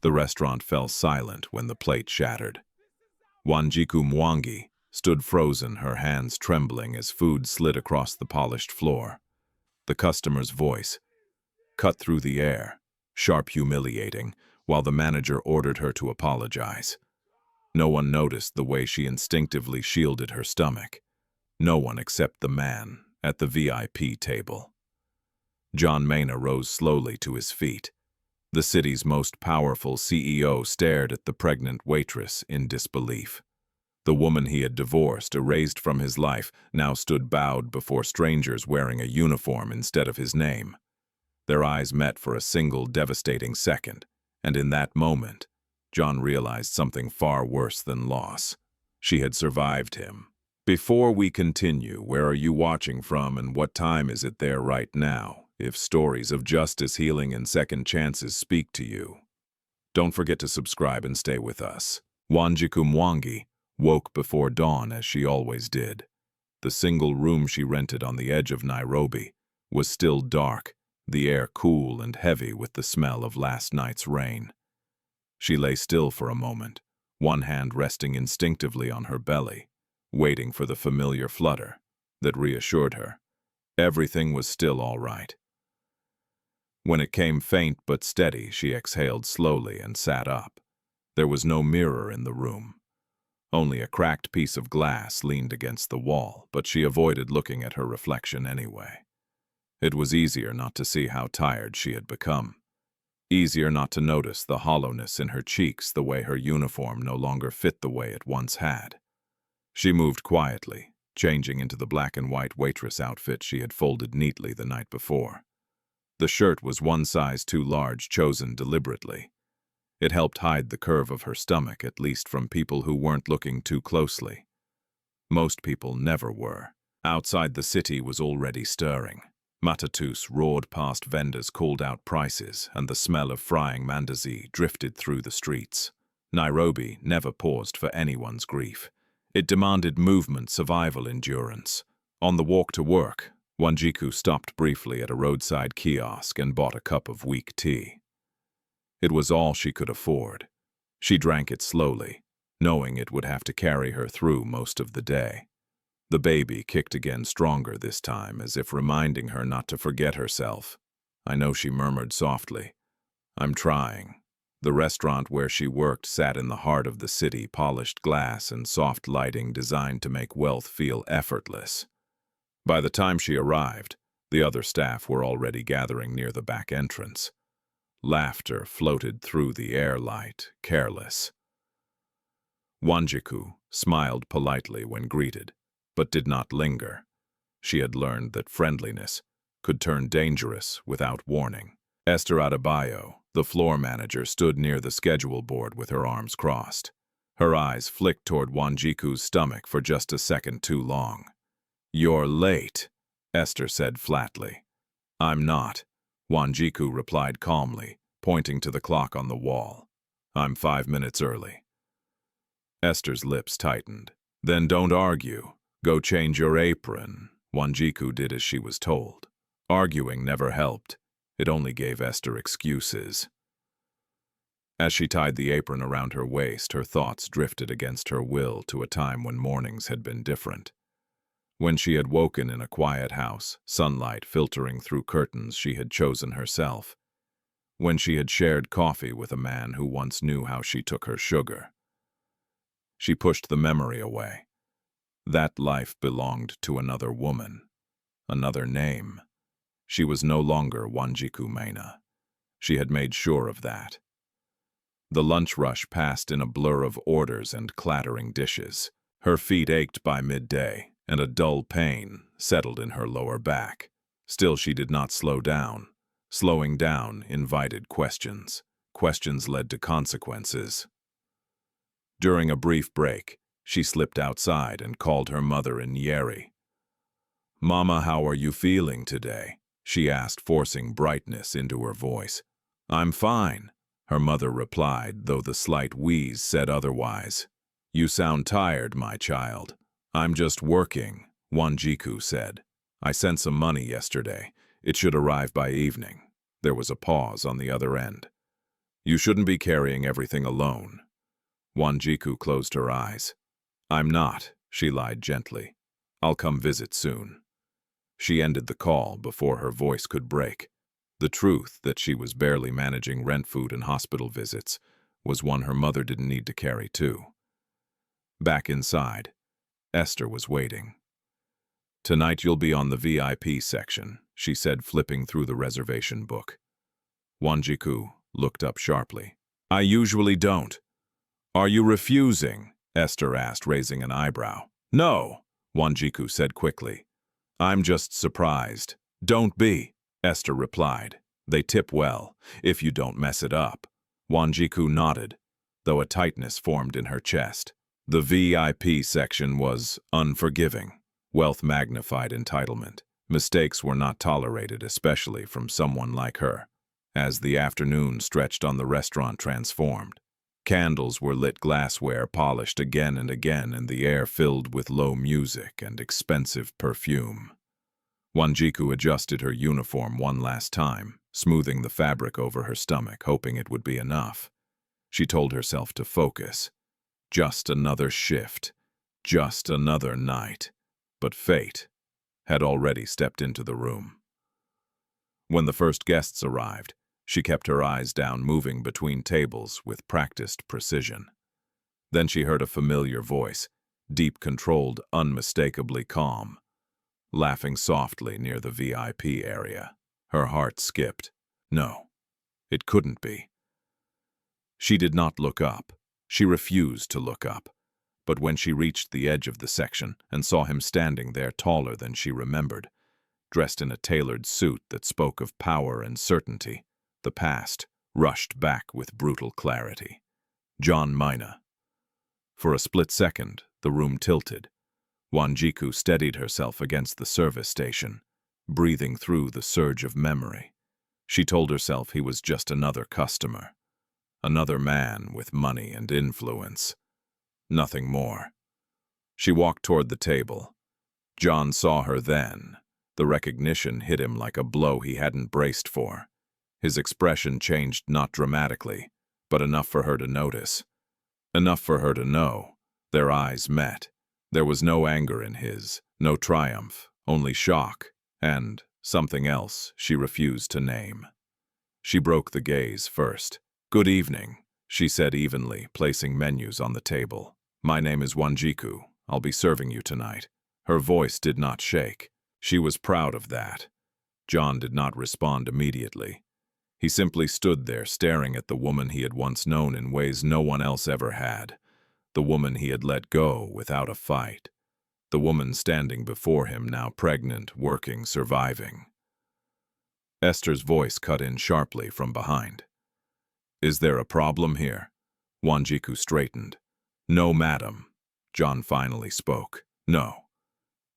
The restaurant fell silent when the plate shattered. Wanjiku Mwangi stood frozen, her hands trembling as food slid across the polished floor. The customer's voice cut through the air, sharp, humiliating, while the manager ordered her to apologize. No one noticed the way she instinctively shielded her stomach. No one except the man at the VIP table. John Maina rose slowly to his feet. The city's most powerful CEO stared at the pregnant waitress in disbelief. The woman he had divorced, erased from his life, now stood bowed before strangers wearing a uniform instead of his name. Their eyes met for a single devastating second, and in that moment, John realized something far worse than loss. She had survived him. Before we continue, where are you watching from and what time is it there right now? If stories of justice, healing, and second chances speak to you, don't forget to subscribe and stay with us. Wanjiku Mwangi woke before dawn as she always did. The single room she rented on the edge of Nairobi was still dark, the air cool and heavy with the smell of last night's rain. She lay still for a moment, one hand resting instinctively on her belly, waiting for the familiar flutter that reassured her. Everything was still all right. When it came faint but steady, she exhaled slowly and sat up. There was no mirror in the room. Only a cracked piece of glass leaned against the wall, but she avoided looking at her reflection anyway. It was easier not to see how tired she had become. Easier not to notice the hollowness in her cheeks, the way her uniform no longer fit the way it once had. She moved quietly, changing into the black and white waitress outfit she had folded neatly the night before. The shirt was one size too large, chosen deliberately. It helped hide the curve of her stomach, at least from people who weren't looking too closely. Most people never were. Outside, the city was already stirring. Matatus roared past, vendors called out prices, and the smell of frying mandazi drifted through the streets. Nairobi never paused for anyone's grief. It demanded movement, survival, endurance. On the walk to work, Wanjiku stopped briefly at a roadside kiosk and bought a cup of weak tea. It was all she could afford. She drank it slowly, knowing it would have to carry her through most of the day. The baby kicked again, stronger this time, as if reminding her not to forget herself. "I know," she murmured softly. "I'm trying." The restaurant where she worked sat in the heart of the city, polished glass and soft lighting designed to make wealth feel effortless. By the time she arrived, the other staff were already gathering near the back entrance. Laughter floated through the air, light, careless. Wanjiku smiled politely when greeted, but did not linger. She had learned that friendliness could turn dangerous without warning. Esther Adebayo, the floor manager, stood near the schedule board with her arms crossed. Her eyes flicked toward Wanjiku's stomach for just a second too long. "You're late," Esther said flatly. "I'm not," Wanjiku replied calmly, pointing to the clock on the wall. "I'm 5 minutes early." Esther's lips tightened. "Then don't argue. Go change your apron." Wanjiku did as she was told. Arguing never helped. It only gave Esther excuses. As she tied the apron around her waist, her thoughts drifted against her will to a time when mornings had been different. When she had woken in a quiet house, sunlight filtering through curtains she had chosen herself. When she had shared coffee with a man who once knew how she took her sugar. She pushed the memory away. That life belonged to another woman, another name. She was no longer Wanjiku Maina. She had made sure of that. The lunch rush passed in a blur of orders and clattering dishes. Her feet ached by midday, and a dull pain settled in her lower back. Still, she did not slow down. Slowing down invited questions. Questions led to consequences. During a brief break, she slipped outside and called her mother in Nyeri. "Mama, how are you feeling today?" she asked, forcing brightness into her voice. "I'm fine," her mother replied, though the slight wheeze said otherwise. "You sound tired, my child." "I'm just working," Wanjiku said. "I sent some money yesterday. It should arrive by evening." There was a pause on the other end. You shouldn't be carrying everything alone. Wanjiku closed her eyes. I'm not, she lied gently. I'll come visit soon. She ended the call before her voice could break. The truth that she was barely managing rent, food, and hospital visits was one her mother didn't need to carry too. Back inside, Esther was waiting. Tonight you'll be on the VIP section, she said, flipping through the reservation book. Wanjiku looked up sharply. I usually don't. Are you refusing? Esther asked, raising an eyebrow. No, Wanjiku said quickly. I'm just surprised. Don't be, Esther replied. They tip well, if you don't mess it up. Wanjiku nodded, though a tightness formed in her chest. The VIP section was unforgiving. Wealth magnified entitlement. Mistakes were not tolerated, especially from someone like her. As the afternoon stretched on, the restaurant transformed. Candles were lit, glassware polished again and again, and the air filled with low music and expensive perfume. Wanjiku adjusted her uniform one last time, smoothing the fabric over her stomach, hoping it would be enough. She told herself to focus. Just another shift. Just another night. But fate had already stepped into the room. When the first guests arrived, she kept her eyes down, moving between tables with practiced precision. Then she heard a familiar voice, deep, controlled, unmistakably calm, laughing softly near the VIP area. Her heart skipped. No, it couldn't be. She did not look up. She refused to look up. But when she reached the edge of the section and saw him standing there, taller than she remembered, dressed in a tailored suit that spoke of power and certainty, the past rushed back with brutal clarity. John Maina. For a split second, the room tilted. Wanjiku steadied herself against the service station, breathing through the surge of memory. She told herself he was just another customer, another man with money and influence. Nothing more. She walked toward the table. John saw her then. The recognition hit him like a blow he hadn't braced for. His expression changed, not dramatically, but enough for her to notice. Enough for her to know. Their eyes met. There was no anger in his, no triumph, only shock, and something else she refused to name. She broke the gaze first. Good evening, she said evenly, placing menus on the table. My name is Wanjiku. I'll be serving you tonight. Her voice did not shake. She was proud of that. John did not respond immediately. He simply stood there, staring at the woman he had once known in ways no one else ever had. The woman he had let go without a fight. The woman standing before him, now pregnant, working, surviving. Esther's voice cut in sharply from behind. Is there a problem here? Wanjiku straightened. No, madam. John finally spoke. No.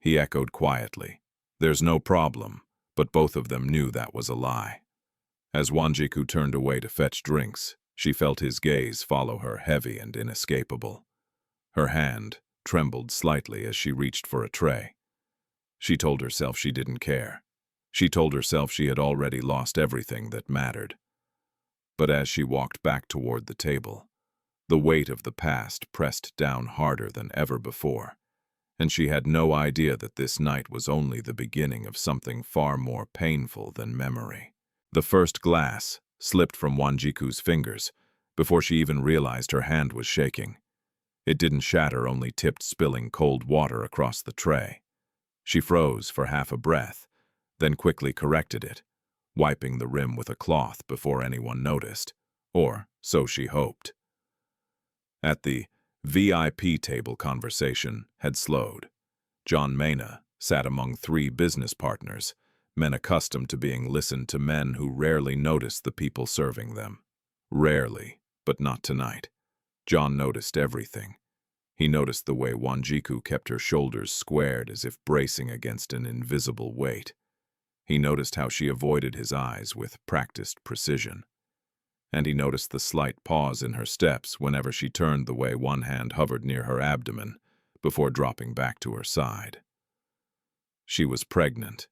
He echoed quietly. There's no problem, but both of them knew that was a lie. As Wanjiku turned away to fetch drinks, she felt his gaze follow her, heavy and inescapable. Her hand trembled slightly as she reached for a tray. She told herself she didn't care. She told herself she had already lost everything that mattered. But as she walked back toward the table, the weight of the past pressed down harder than ever before, and she had no idea that this night was only the beginning of something far more painful than memory. The first glass slipped from Wanjiku's fingers before she even realized her hand was shaking. It didn't shatter, only tipped, spilling cold water across the tray. She froze for half a breath, then quickly corrected it, wiping the rim with a cloth before anyone noticed, or so she hoped. At the VIP table, conversation had slowed. John Maina sat among three business partners, men accustomed to being listened to, men who rarely noticed the people serving them. Rarely, but not tonight. John noticed everything. He noticed the way Wanjiku kept her shoulders squared as if bracing against an invisible weight. He noticed how she avoided his eyes with practiced precision. And he noticed the slight pause in her steps whenever she turned, the way one hand hovered near her abdomen before dropping back to her side. She was pregnant.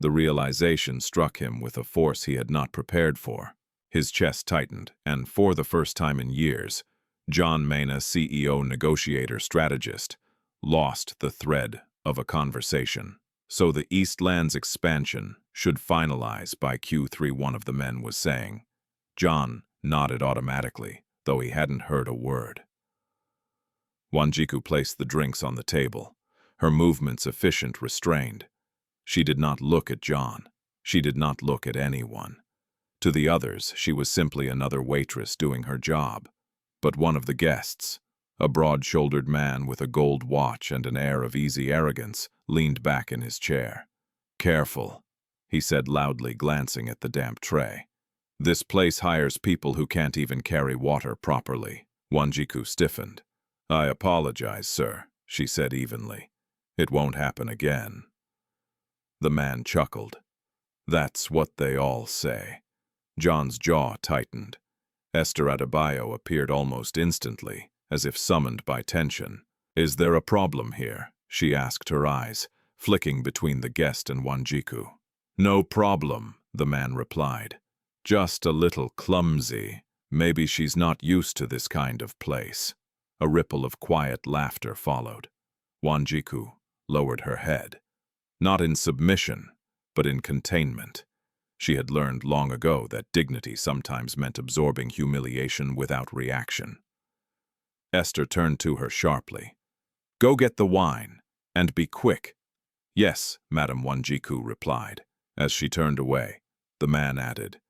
The realization struck him with a force he had not prepared for. His chest tightened, and for the first time in years, John Maina, CEO, negotiator, strategist, lost the thread of a conversation. So the Eastland's expansion should finalize by Q3, one of the men was saying. John nodded automatically, though he hadn't heard a word. Wanjiku placed the drinks on the table, her movements efficient, restrained. She did not look at John. She did not look at anyone. To the others, she was simply another waitress doing her job. But one of the guests, a broad-shouldered man with a gold watch and an air of easy arrogance, leaned back in his chair. "Careful," he said loudly, glancing at the damp tray. "This place hires people who can't even carry water properly." Wanjiku stiffened. "I apologize, sir," she said evenly. "It won't happen again." The man chuckled. "That's what they all say." John's jaw tightened. Esther Adebayo appeared almost instantly, as if summoned by tension. "Is there a problem here?" she asked, her eyes flicking between the guest and Wanjiku. "No problem," the man replied. "Just a little clumsy. Maybe she's not used to this kind of place." A ripple of quiet laughter followed. Wanjiku lowered her head. Not in submission, but in containment. She had learned long ago that dignity sometimes meant absorbing humiliation without reaction. Esther turned to her sharply. "Go get the wine, and be quick." "Yes, Madam," Wanjiku replied. As she turned away, the man added,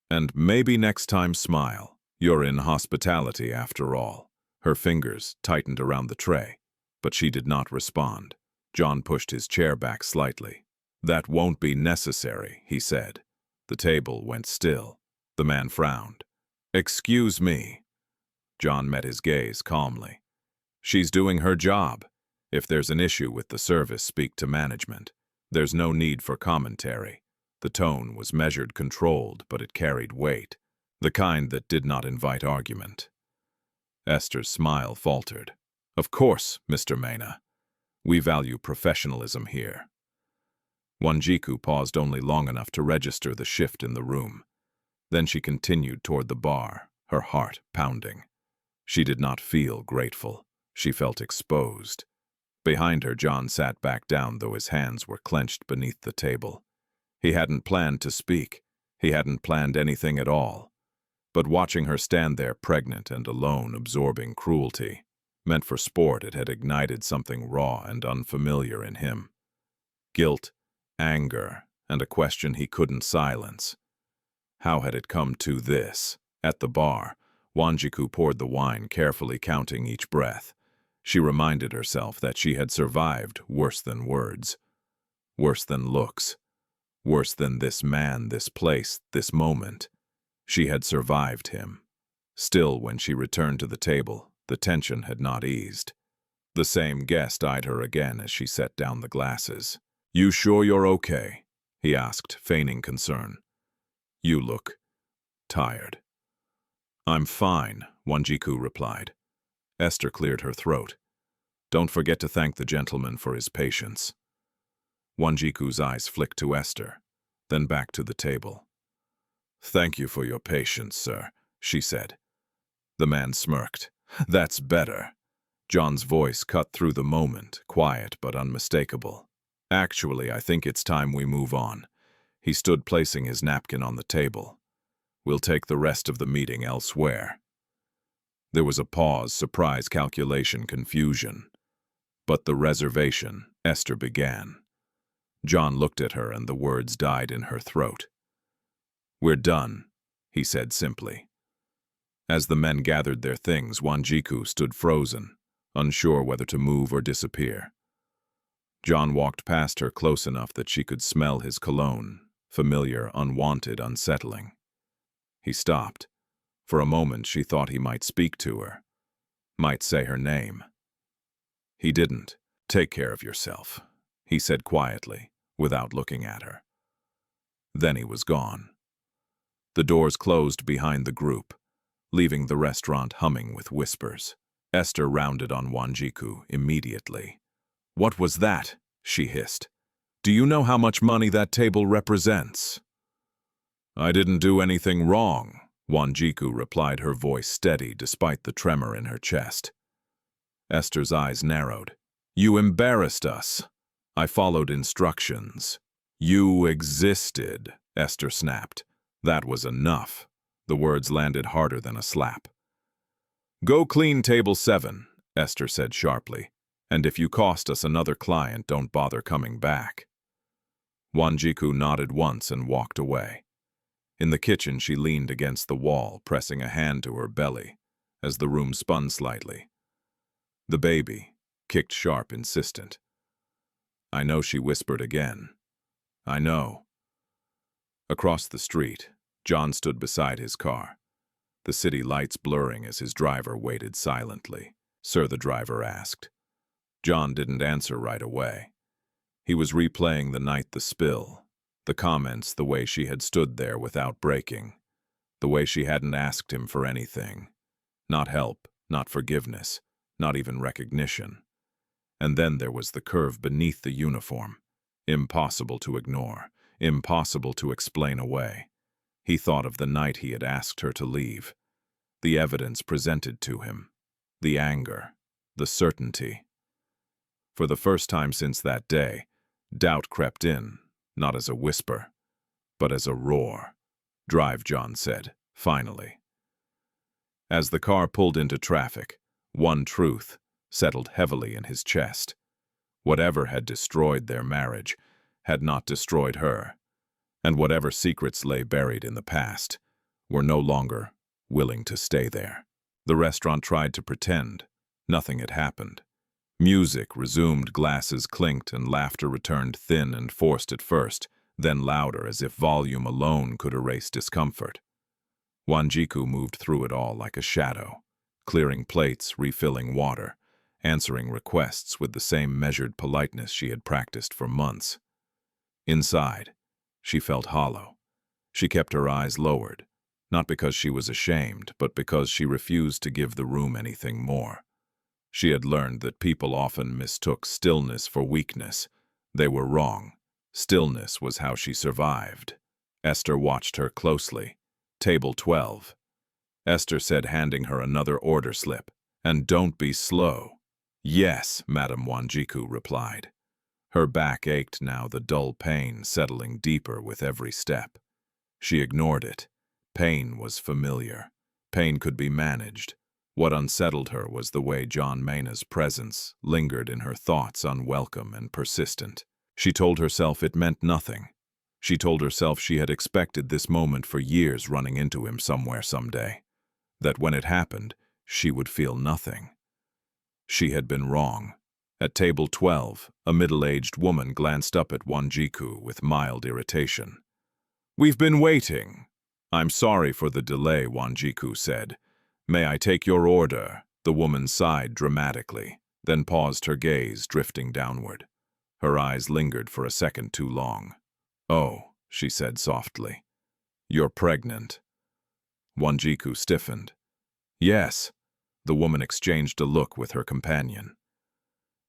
"And maybe next time smile. You're in hospitality after all." Her fingers tightened around the tray, but she did not respond. John pushed his chair back slightly. "That won't be necessary," he said. The table went still. The man frowned. "Excuse me." John met his gaze calmly. "She's doing her job. If there's an issue with the service, speak to management. There's no need for commentary." The tone was measured, controlled, but it carried weight, the kind that did not invite argument. Esther's smile faltered. "Of course, Mr. Maina. We value professionalism here." Wanjiku paused only long enough to register the shift in the room. Then she continued toward the bar, her heart pounding. She did not feel grateful. She felt exposed. Behind her, John sat back down, though his hands were clenched beneath the table. He hadn't planned to speak. He hadn't planned anything at all. But watching her stand there, pregnant and alone, absorbing cruelty, meant for sport, it had ignited something raw and unfamiliar in him. Guilt, anger, and a question he couldn't silence. How had it come to this? At the bar, Wanjiku poured the wine, carefully counting each breath. She reminded herself that she had survived worse than words, worse than looks, worse than this man, this place, this moment. She had survived him. Still, when she returned to the table, the tension had not eased. The same guest eyed her again as she set down the glasses. "You sure you're okay?" he asked, feigning concern. "You look tired." "I'm fine," Wanjiku replied. Esther cleared her throat. "Don't forget to thank the gentleman for his patience." Wanjiku's eyes flicked to Esther, then back to the table. "Thank you for your patience, sir," she said. The man smirked. "That's better." John's voice cut through the moment, quiet but unmistakable. "Actually, I think it's time we move on." He stood, placing his napkin on the table. "We'll take the rest of the meeting elsewhere." There was a pause, surprise, calculation, confusion. "But the reservation," Esther began. John looked at her and the words died in her throat. "We're done," he said simply. As the men gathered their things, Wanjiku stood frozen, unsure whether to move or disappear. John walked past her close enough that she could smell his cologne, familiar, unwanted, unsettling. He stopped. For a moment she thought he might speak to her, might say her name. He didn't. "Take care of yourself," he said quietly, without looking at her. Then he was gone. The doors closed behind the group, leaving the restaurant humming with whispers. Esther rounded on Wanjiku immediately. "What was that?" she hissed. "Do you know how much money that table represents?" "I didn't do anything wrong," Wanjiku replied, her voice steady despite the tremor in her chest. Esther's eyes narrowed. You embarrassed us. I followed instructions. You existed, Esther snapped. That was enough. The words landed harder than a slap. Go clean table 7, Esther said sharply. And if you cost us another client, don't bother coming back. Wanjiku nodded once and walked away. In the kitchen, she leaned against the wall, pressing a hand to her belly, as the room spun slightly. The baby kicked sharp, insistent. I know, she whispered again. I know. Across the street, John stood beside his car, the city lights blurring as his driver waited silently. Sir, the driver asked. John didn't answer right away. He was replaying the night, the spill, the comments, the way she had stood there without breaking, the way she hadn't asked him for anything. Not help, not forgiveness, not even recognition. And then there was the curve beneath the uniform. Impossible to ignore, impossible to explain away. He thought of the night he had asked her to leave, the evidence presented to him, the anger, the certainty. For the first time since that day, doubt crept in, not as a whisper, but as a roar. Drive, John said, finally. As the car pulled into traffic, one truth settled heavily in his chest. Whatever had destroyed their marriage had not destroyed her, and whatever secrets lay buried in the past were no longer willing to stay there. The restaurant tried to pretend nothing had happened. Music resumed, glasses clinked, and laughter returned, thin and forced at first, then louder, as if volume alone could erase discomfort. Wanjiku moved through it all like a shadow, clearing plates, refilling water, answering requests with the same measured politeness she had practiced for months. Inside, she felt hollow. She kept her eyes lowered, not because she was ashamed, but because she refused to give the room anything more. She had learned that people often mistook stillness for weakness. They were wrong. Stillness was how she survived. Esther watched her closely. Table 12. Esther said, handing her another order slip. And don't be slow. Yes, Madame Wanjiku replied. Her back ached now, the dull pain settling deeper with every step. She ignored it. Pain was familiar. Pain could be managed. What unsettled her was the way John Maina's presence lingered in her thoughts, unwelcome and persistent. She told herself it meant nothing. She told herself she had expected this moment for years, running into him somewhere someday. That when it happened, she would feel nothing. She had been wrong. At table 12, a middle-aged woman glanced up at Wanjiku with mild irritation. We've been waiting. I'm sorry for the delay, Wanjiku said. May I take your order? The woman sighed dramatically, then paused, her gaze drifting downward. Her eyes lingered for a second too long. Oh, she said softly. You're pregnant. Wanjiku stiffened. Yes. The woman exchanged a look with her companion.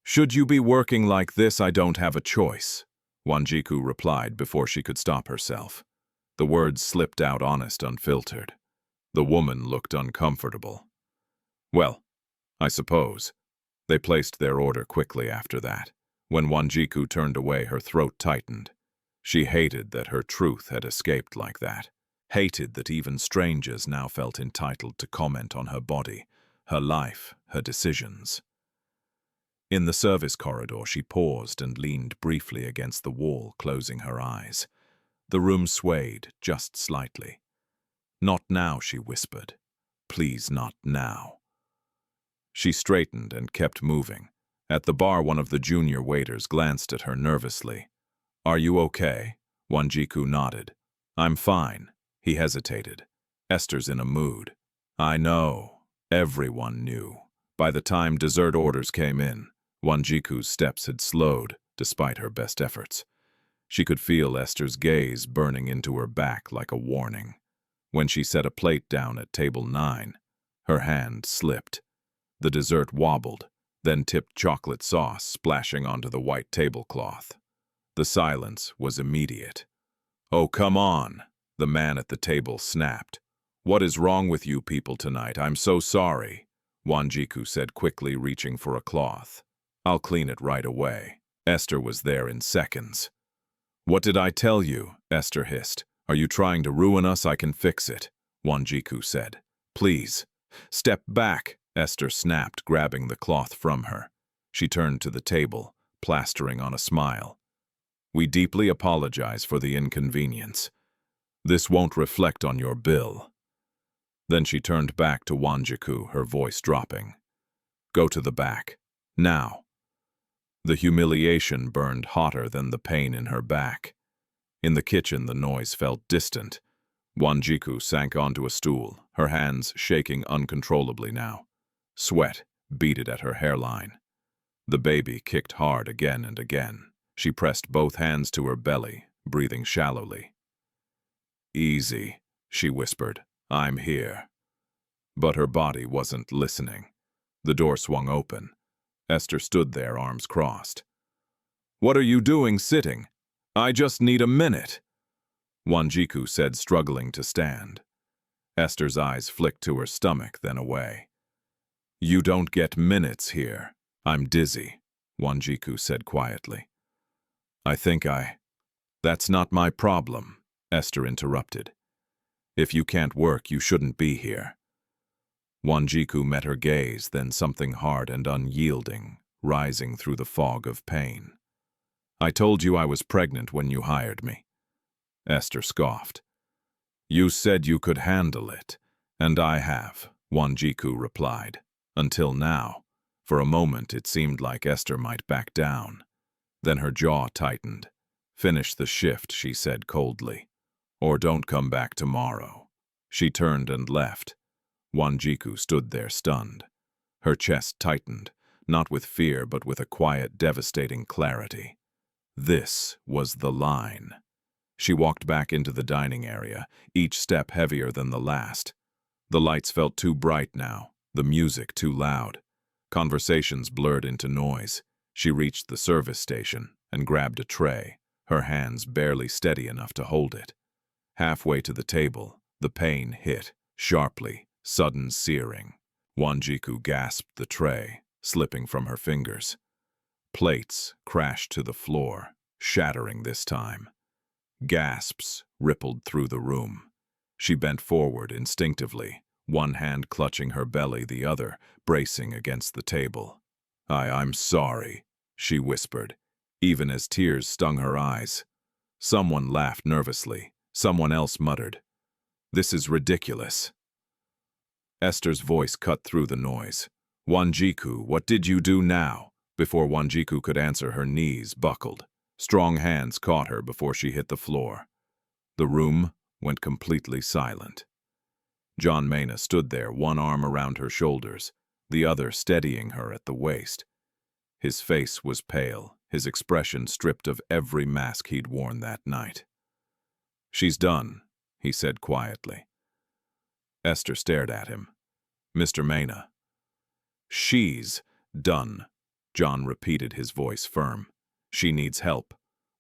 Should you be working like this, I don't have a choice, Wanjiku replied before she could stop herself. The words slipped out honest, unfiltered. The woman looked uncomfortable. Well, I suppose. They placed their order quickly after that. When Wanjiku turned away, her throat tightened. She hated that her truth had escaped like that. Hated that even strangers now felt entitled to comment on her body, her life, her decisions. In the service corridor, she paused and leaned briefly against the wall, closing her eyes. The room swayed just slightly. Not now, she whispered. Please, not now. She straightened and kept moving. At the bar, one of the junior waiters glanced at her nervously. Are you okay? Wanjiku nodded. I'm fine. He hesitated. Esther's in a mood. I know. Everyone knew. By the time dessert orders came in, Wanjiku's steps had slowed, despite her best efforts. She could feel Esther's gaze burning into her back like a warning. When she set a plate down at table 9, her hand slipped. The dessert wobbled, then tipped chocolate sauce splashing onto the white tablecloth. The silence was immediate. Oh, come on, the man at the table snapped. What is wrong with you people tonight? I'm so sorry, Wanjiku said quickly, reaching for a cloth. I'll clean it right away. Esther was there in seconds. What did I tell you? Esther hissed. Are you trying to ruin us? I can fix it, Wanjiku said. Please. Step back, Esther snapped, grabbing the cloth from her. She turned to the table, plastering on a smile. We deeply apologize for the inconvenience. This won't reflect on your bill. Then she turned back to Wanjiku, her voice dropping. Go to the back. Now. The humiliation burned hotter than the pain in her back. In the kitchen, the noise felt distant. Wanjiku sank onto a stool, her hands shaking uncontrollably now. Sweat beaded at her hairline. The baby kicked hard again and again. She pressed both hands to her belly, breathing shallowly. Easy, she whispered. I'm here. But her body wasn't listening. The door swung open. Esther stood there, arms crossed. What are you doing sitting? I just need a minute, Wanjiku said, struggling to stand. Esther's eyes flicked to her stomach, then away. You don't get minutes here. I'm dizzy, Wanjiku said quietly. That's not my problem, Esther interrupted. If you can't work, you shouldn't be here. Wanjiku met her gaze, then something hard and unyielding, rising through the fog of pain. I told you I was pregnant when you hired me. Esther scoffed. You said you could handle it, and I have, Wanjiku replied. Until now. For a moment it seemed like Esther might back down. Then her jaw tightened. Finish the shift, she said coldly. Or don't come back tomorrow. She turned and left. Wanjiku stood there stunned. Her chest tightened, not with fear but with a quiet, devastating clarity. This was the line. She walked back into the dining area, each step heavier than the last. The lights felt too bright now, the music too loud. Conversations blurred into noise. She reached the service station and grabbed a tray, her hands barely steady enough to hold it. Halfway to the table, the pain hit, sharply, sudden searing. Wanjiku gasped the tray, slipping from her fingers. Plates crashed to the floor, shattering this time. Gasps rippled through the room. She bent forward instinctively, one hand clutching her belly, the other bracing against the table. I'm sorry, she whispered, even as tears stung her eyes. Someone laughed nervously. Someone else muttered, This is ridiculous. Esther's voice cut through the noise. Wanjiku, what did you do now? Before Wanjiku could answer, her knees buckled. Strong hands caught her before she hit the floor. The room went completely silent. John Maina stood there, one arm around her shoulders, the other steadying her at the waist. His face was pale, his expression stripped of every mask he'd worn that night. She's done, he said quietly. Esther stared at him. Mr. Maina. She's done, John repeated, his voice firm. She needs help.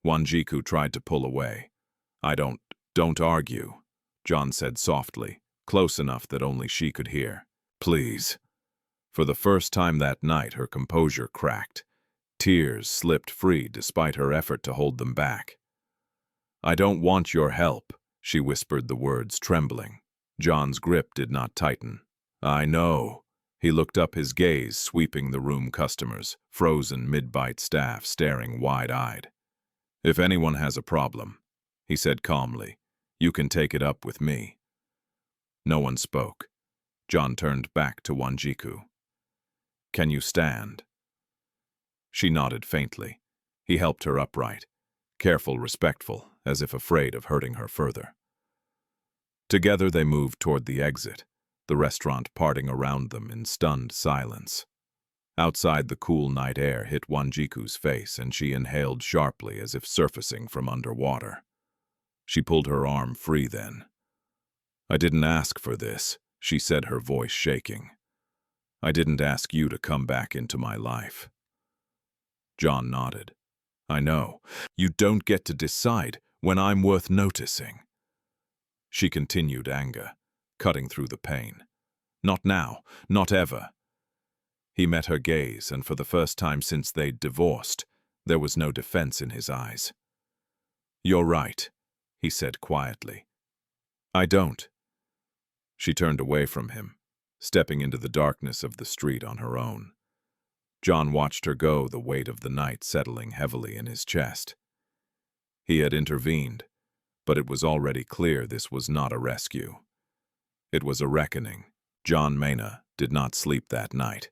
Wanjiku tried to pull away. Don't argue, John said softly, close enough that only she could hear. Please. For the first time that night, her composure cracked. Tears slipped free despite her effort to hold them back. I don't want your help, she whispered, the words trembling. John's grip did not tighten. I know. He looked up, his gaze sweeping the room, customers, frozen mid-bite staff staring wide-eyed. If anyone has a problem, he said calmly, you can take it up with me. No one spoke. John turned back to Wanjiku. Can you stand? She nodded faintly. He helped her upright, careful, respectful, as if afraid of hurting her further. Together they moved toward the exit, the restaurant parting around them in stunned silence. Outside, the cool night air hit Wanjiku's face, and she inhaled sharply as if surfacing from underwater. She pulled her arm free then. I didn't ask for this, she said, her voice shaking. I didn't ask you to come back into my life. John nodded. I know. You don't get to decide when I'm worth noticing. She continued, anger. cutting through the pain. Not now, not ever. He met her gaze, and for the first time since they'd divorced, there was no defense in his eyes. "You're right," he said quietly. "I don't." She turned away from him, stepping into the darkness of the street on her own. John watched her go, the weight of the night settling heavily in his chest. He had intervened, but it was already clear this was not a rescue. It was a reckoning. John Maina did not sleep that night.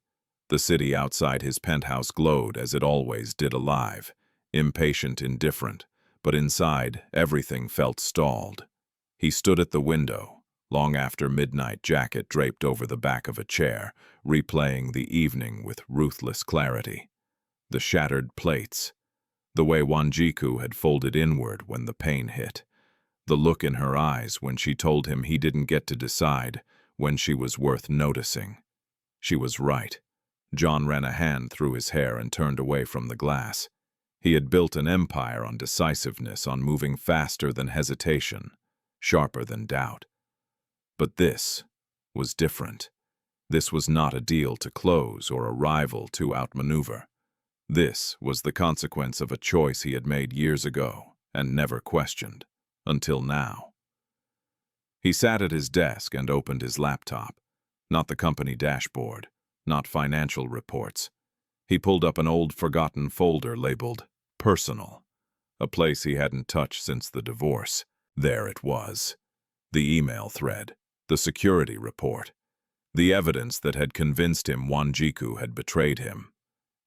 The city outside his penthouse glowed as it always did, alive, impatient, indifferent, but inside everything felt stalled. He stood at the window, long after midnight, jacket draped over the back of a chair, replaying the evening with ruthless clarity. The shattered plates, the way Wanjiku had folded inward when the pain hit, the look in her eyes when she told him he didn't get to decide when she was worth noticing. She was right. John ran a hand through his hair and turned away from the glass. He had built an empire on decisiveness, on moving faster than hesitation, sharper than doubt. But this was different. This was not a deal to close or a rival to outmaneuver. This was the consequence of a choice he had made years ago and never questioned, until now. He sat at his desk and opened his laptop, not the company dashboard, not financial reports. He pulled up an old forgotten folder labeled Personal, a place he hadn't touched since the divorce. There it was. The email thread, the security report, the evidence that had convinced him Wanjiku had betrayed him.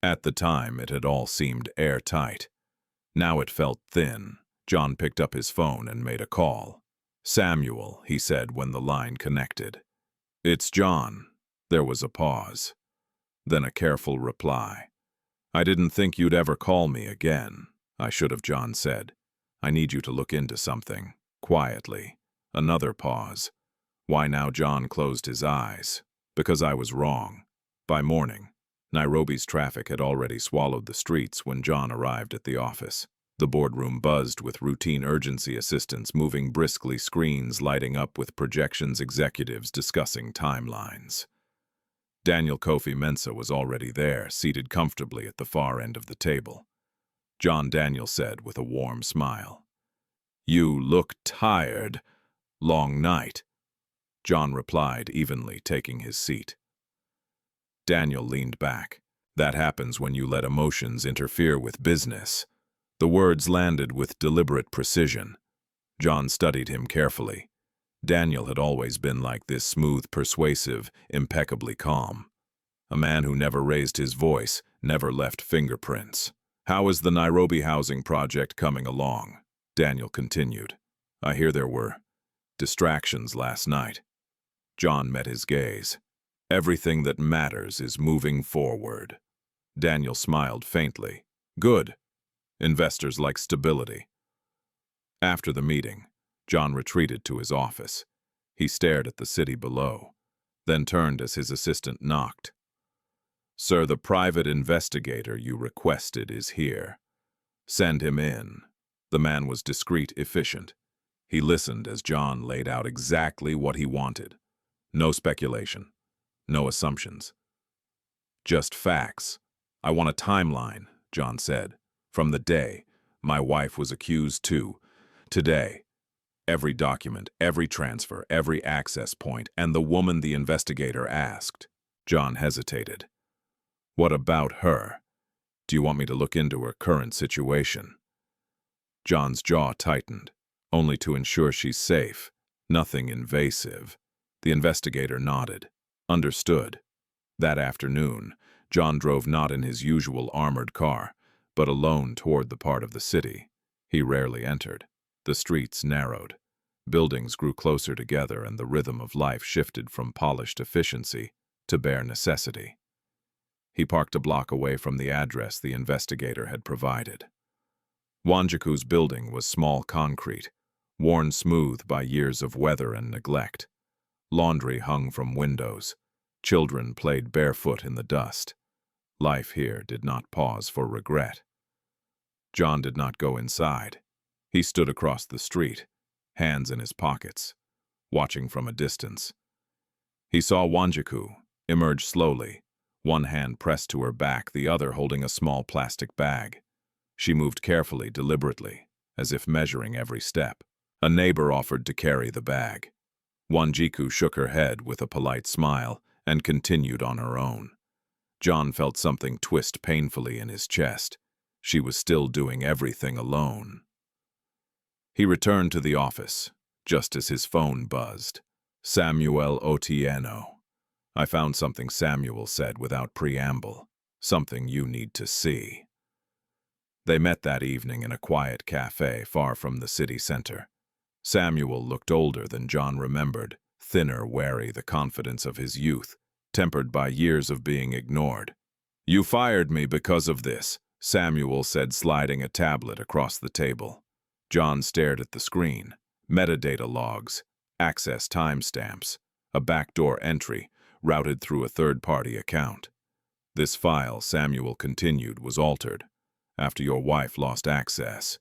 At the time, it had all seemed airtight. Now it felt thin. John picked up his phone and made a call. "Samuel," he said when the line connected. "It's John." There was a pause. Then a careful reply. "I didn't think you'd ever call me again." "I should have," John said. "I need you to look into something." Quietly. Another pause. "Why now?" John closed his eyes. "Because I was wrong." By morning, Nairobi's traffic had already swallowed the streets when John arrived at the office. The boardroom buzzed with routine urgency assistants moving briskly, screens lighting up with projections, executives discussing timelines. Daniel Kofi Mensah was already there, seated comfortably at the far end of the table. John, Daniel said with a warm smile. "You look tired. Long night." John replied evenly, taking his seat. Daniel leaned back. "That happens when you let emotions interfere with business." The words landed with deliberate precision. John studied him carefully. Daniel had always been like this, smooth, persuasive, impeccably calm. A man who never raised his voice, never left fingerprints. "How is the Nairobi housing project coming along?" Daniel continued. "I hear there were distractions last night." John met his gaze. "Everything that matters is moving forward." Daniel smiled faintly. "Good. Investors like stability." After the meeting, John retreated to his office. He stared at the city below, then turned as his assistant knocked. "Sir, the private investigator you requested is here." "Send him in." The man was discreet, efficient. He listened as John laid out exactly what he wanted. No speculation, no assumptions. Just facts. "I want a timeline," John said. "From the day my wife was accused to today. Every document, every transfer, every access point, and the woman the investigator asked." John hesitated. "What about her? Do you want me to look into her current situation?" John's jaw tightened. "Only to ensure she's safe. Nothing invasive." The investigator nodded. "Understood." That afternoon, John drove not in his usual armored car, but alone toward the part of the city he rarely entered. The streets narrowed. Buildings grew closer together, and the rhythm of life shifted from polished efficiency to bare necessity. He parked a block away from the address the investigator had provided. Wanjiku's building was small concrete, worn smooth by years of weather and neglect. Laundry hung from windows. Children played barefoot in the dust. Life here did not pause for regret. John did not go inside. He stood across the street, hands in his pockets. watching from a distance. He saw Wanjiku emerge slowly, one hand pressed to her back, the other holding a small plastic bag. She moved carefully, deliberately, as if measuring every step. A neighbor offered to carry the bag. Wanjiku shook her head with a polite smile and continued on her own. John felt something twist painfully in his chest. She was still doing everything alone. He returned to the office, just as his phone buzzed. Samuel Otieno. I found something, Samuel said without preamble. Something you need to see. They met that evening in a quiet cafe far from the city center. Samuel looked older than John remembered, thinner, wary, the confidence of his youth, tempered by years of being ignored. "You fired me because of this," Samuel said, sliding a tablet across the table. John stared at the screen. Metadata logs, access timestamps, a backdoor entry routed through a third-party account. "This file," Samuel continued, "was altered after your wife lost access.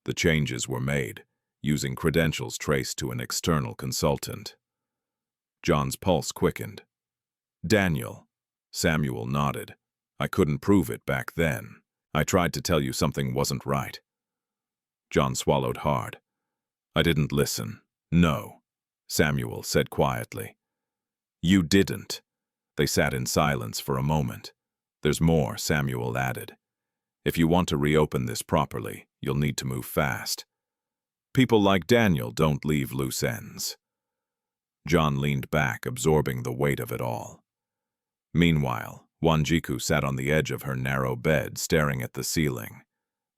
The changes were made using credentials traced to an external consultant." John's pulse quickened. "Daniel," Samuel nodded. "I couldn't prove it back then. I tried to tell you something wasn't right." John swallowed hard. "I didn't listen." "No," Samuel said quietly. "You didn't." They sat in silence for a moment. "There's more," Samuel added. "If you want to reopen this properly, you'll need to move fast. People like Daniel don't leave loose ends." John leaned back, absorbing the weight of it all. Meanwhile, Wanjiku sat on the edge of her narrow bed, staring at the ceiling.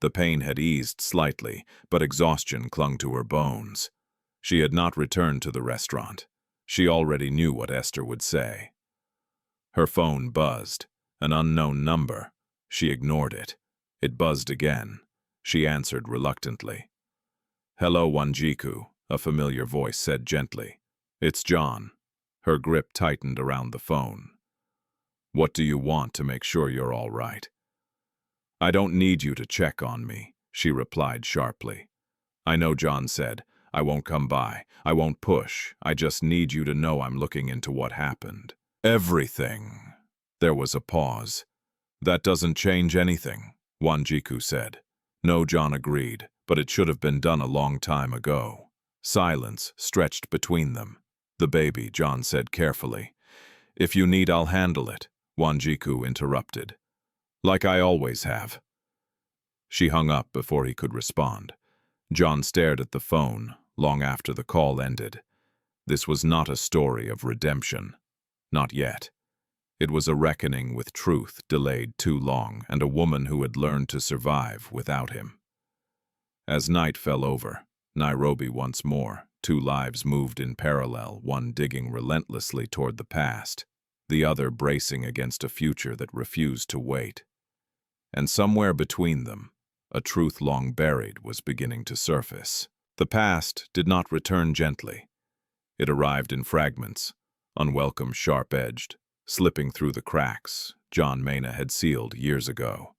The pain had eased slightly, but exhaustion clung to her bones. She had not returned to the restaurant. She already knew what Esther would say. Her phone buzzed. An unknown number. She ignored it. It buzzed again. She answered reluctantly. "Hello, Wanjiku," a familiar voice said gently. "It's John." Her grip tightened around the phone. "What do you want to make sure you're all right?" "I don't need you to check on me," she replied sharply. "I know," John said. "I won't come by. I won't push. I just need you to know I'm looking into what happened." "Everything." There was a pause. "That doesn't change anything," Wanjiku said. "No," John agreed, "but it should have been done a long time ago." Silence stretched between them. "The baby," John said carefully. "If you need, I'll handle it," Wanjiku interrupted. "Like I always have." She hung up before he could respond. John stared at the phone long after the call ended. This was not a story of redemption. Not yet. It was a reckoning with truth delayed too long, and a woman who had learned to survive without him. As night fell over, Nairobi once more, two lives moved in parallel, one digging relentlessly toward the past, the other bracing against a future that refused to wait. And somewhere between them, a truth long buried was beginning to surface. The past did not return gently. It arrived in fragments, unwelcome, sharp-edged, slipping through the cracks John Maina had sealed years ago.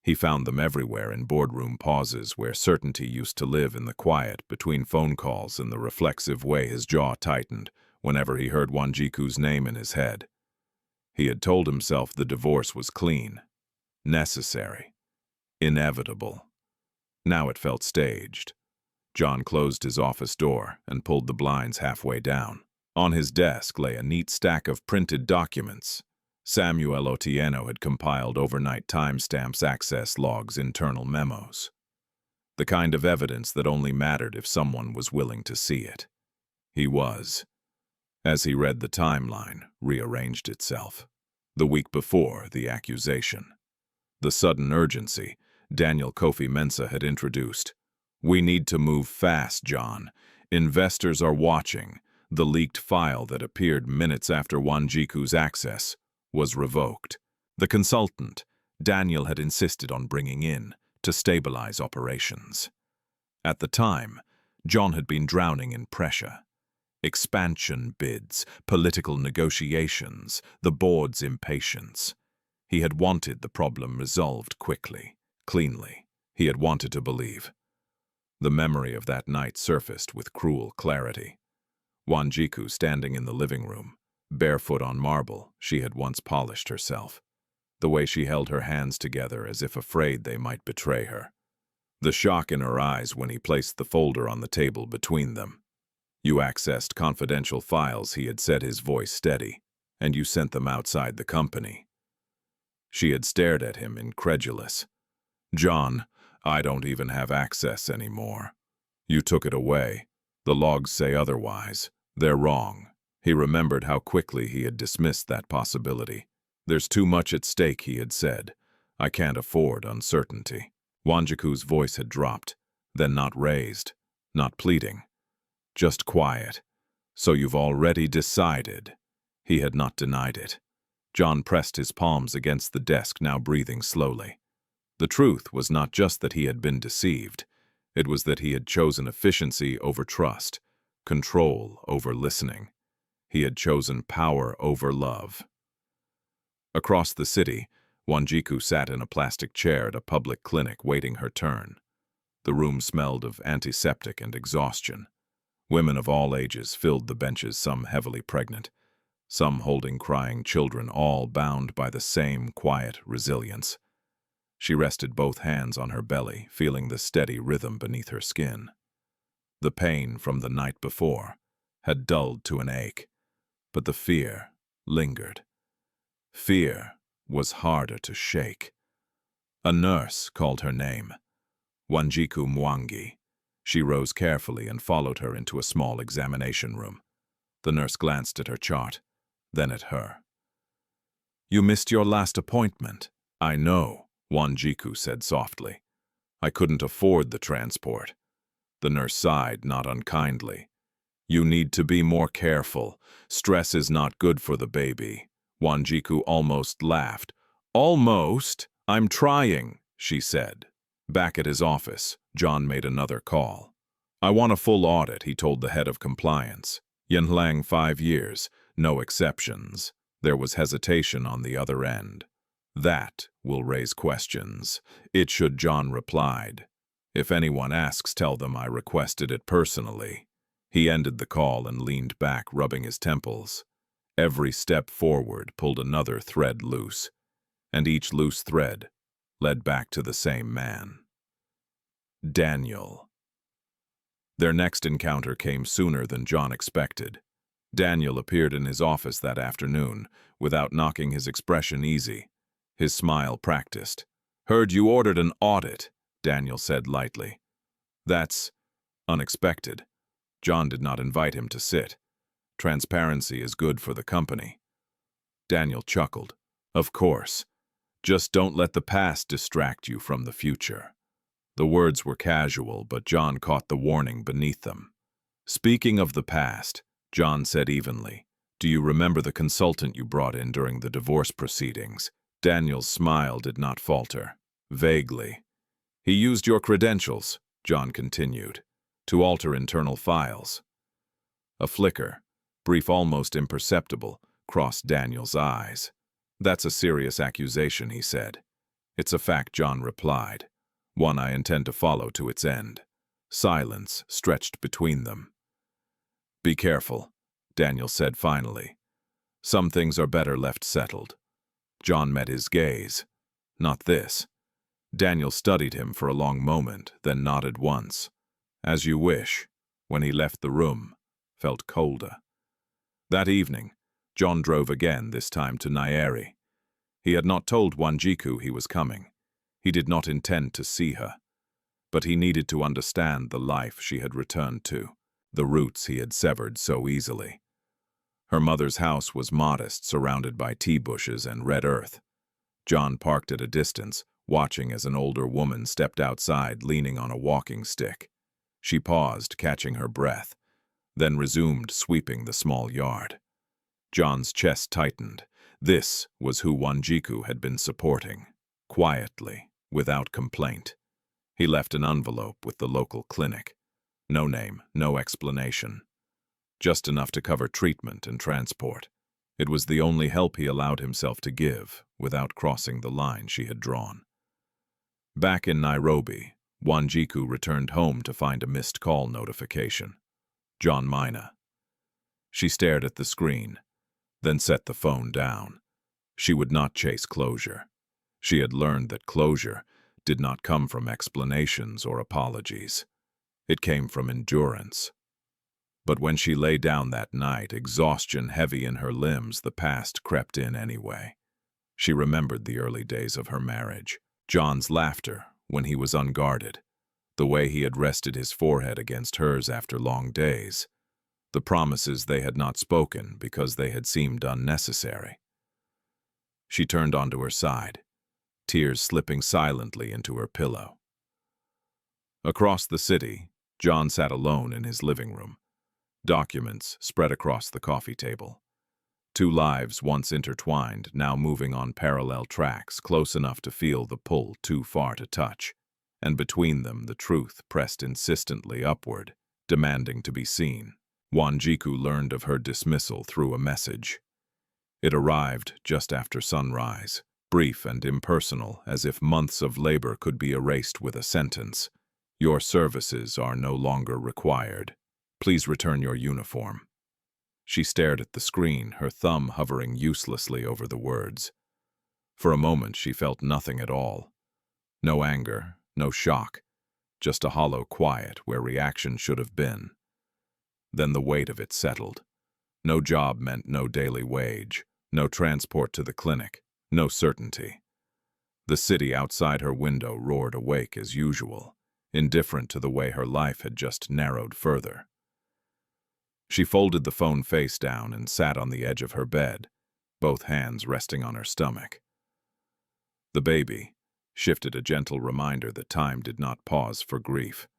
He found them everywhere, in boardroom pauses where certainty used to live, in the quiet between phone calls, in the reflexive way his jaw tightened whenever he heard Wanjiku's name in his head. He had told himself the divorce was clean, necessary, inevitable. Now it felt staged. John closed his office door and pulled the blinds halfway down. On his desk lay a neat stack of printed documents. Samuel Otieno had compiled overnight timestamps, access logs, internal memos. The kind of evidence that only mattered if someone was willing to see it. He was. As he read, the timeline rearranged itself. The week before, the accusation. The sudden urgency Daniel Kofi Mensah had introduced. "We need to move fast, John. Investors are watching." The leaked file that appeared minutes after Wanjiku's access was revoked. The consultant Daniel had insisted on bringing in to stabilize operations. At the time, John had been drowning in pressure. Expansion bids, political negotiations, the board's impatience. He had wanted the problem resolved quickly, cleanly. He had wanted to believe. The memory of that night surfaced with cruel clarity. Wanjiku standing in the living room, barefoot on marble she had once polished herself. The way she held her hands together as if afraid they might betray her. The shock in her eyes when he placed the folder on the table between them. You accessed confidential files, he had said, his voice steady, and you sent them outside the company. She had stared at him, incredulous. John, I don't even have access anymore. You took it away. The logs say otherwise. They're wrong. He remembered how quickly he had dismissed that possibility. There's too much at stake, he had said. I can't afford uncertainty. Wanjiku's voice had dropped, then not raised, not pleading. Just quiet. So you've already decided. He had not denied it. John pressed his palms against the desk, now breathing slowly. The truth was not just that he had been deceived. It was that he had chosen efficiency over trust, control over listening. He had chosen power over love. Across the city, Wanjiku sat in a plastic chair at a public clinic waiting her turn. The room smelled of antiseptic and exhaustion. Women of all ages filled the benches, some heavily pregnant, some holding crying children, all bound by the same quiet resilience. She rested both hands on her belly, feeling the steady rhythm beneath her skin. The pain from the night before had dulled to an ache, but the fear lingered. Fear was harder to shake. A nurse called her name, Wanjiku Mwangi. She rose carefully and followed her into a small examination room. The nurse glanced at her chart, then at her. You missed your last appointment. I know, Wanjiku said softly. I couldn't afford the transport. The nurse sighed, not unkindly. You need to be more careful. Stress is not good for the baby. Wanjiku almost laughed. Almost? I'm trying, she said. Back at his office, John made another call. I want a full audit, he told the head of compliance. Yinlang 5 years, no exceptions. There was hesitation on the other end. That will raise questions. It should, John replied. If anyone asks, tell them I requested it personally. He ended the call and leaned back, rubbing his temples. Every step forward pulled another thread loose, and each loose thread led back to the same man. Daniel. Their next encounter came sooner than John expected. Daniel appeared in his office that afternoon, without knocking, his expression easy, his smile practiced. Heard you ordered an audit, Daniel said lightly. That's unexpected. John did not invite him to sit. Transparency is good for the company. Daniel chuckled. Of course. Just don't let the past distract you from the future. The words were casual, but John caught the warning beneath them. Speaking of the past, John said evenly, do you remember the consultant you brought in during the divorce proceedings? Daniel's smile did not falter. Vaguely. He used your credentials, John continued, to alter internal files. A flicker, brief, almost imperceptible, crossed Daniel's eyes. That's a serious accusation, he said. It's a fact, John replied. One I intend to follow to its end. Silence stretched between them. Be careful, Daniel said finally. Some things are better left settled. John met his gaze. Not this. Daniel studied him for a long moment, then nodded once. As you wish. When he left the room, felt colder. That evening, John drove again, this time to Nyeri. He had not told Wanjiku he was coming. He did not intend to see her. But he needed to understand the life she had returned to, the roots he had severed so easily. Her mother's house was modest, surrounded by tea bushes and red earth. John parked at a distance, watching as an older woman stepped outside, leaning on a walking stick. She paused, catching her breath, then resumed sweeping the small yard. John's chest tightened. This was who Wanjiku had been supporting, quietly, without complaint. He left an envelope with the local clinic. No name, no explanation. Just enough to cover treatment and transport. It was the only help he allowed himself to give, without crossing the line she had drawn. Back in Nairobi, Wanjiku returned home to find a missed call notification. John Maina. She stared at the screen, then set the phone down. She would not chase closure. She had learned that closure did not come from explanations or apologies. It came from endurance. But when she lay down that night, exhaustion heavy in her limbs, the past crept in anyway. She remembered the early days of her marriage, John's laughter when he was unguarded, the way he had rested his forehead against hers after long days, the promises they had not spoken because they had seemed unnecessary. She turned onto her side, tears slipping silently into her pillow. Across the city, John sat alone in his living room, documents spread across the coffee table. Two lives once intertwined, now moving on parallel tracks, close enough to feel the pull too far to touch, and between them the truth pressed insistently upward, demanding to be seen. Wanjiku learned of her dismissal through a message. It arrived just after sunrise, brief and impersonal, as if months of labor could be erased with a sentence. Your services are no longer required. Please return your uniform. She stared at the screen, her thumb hovering uselessly over the words. For a moment she felt nothing at all. No anger, no shock, just a hollow quiet where reaction should have been. Then the weight of it settled. No job meant no daily wage, no transport to the clinic, no certainty. The city outside her window roared awake as usual, indifferent to the way her life had just narrowed further. She folded the phone face down and sat on the edge of her bed, both hands resting on her stomach. The baby shifted, a gentle reminder that time did not pause for grief.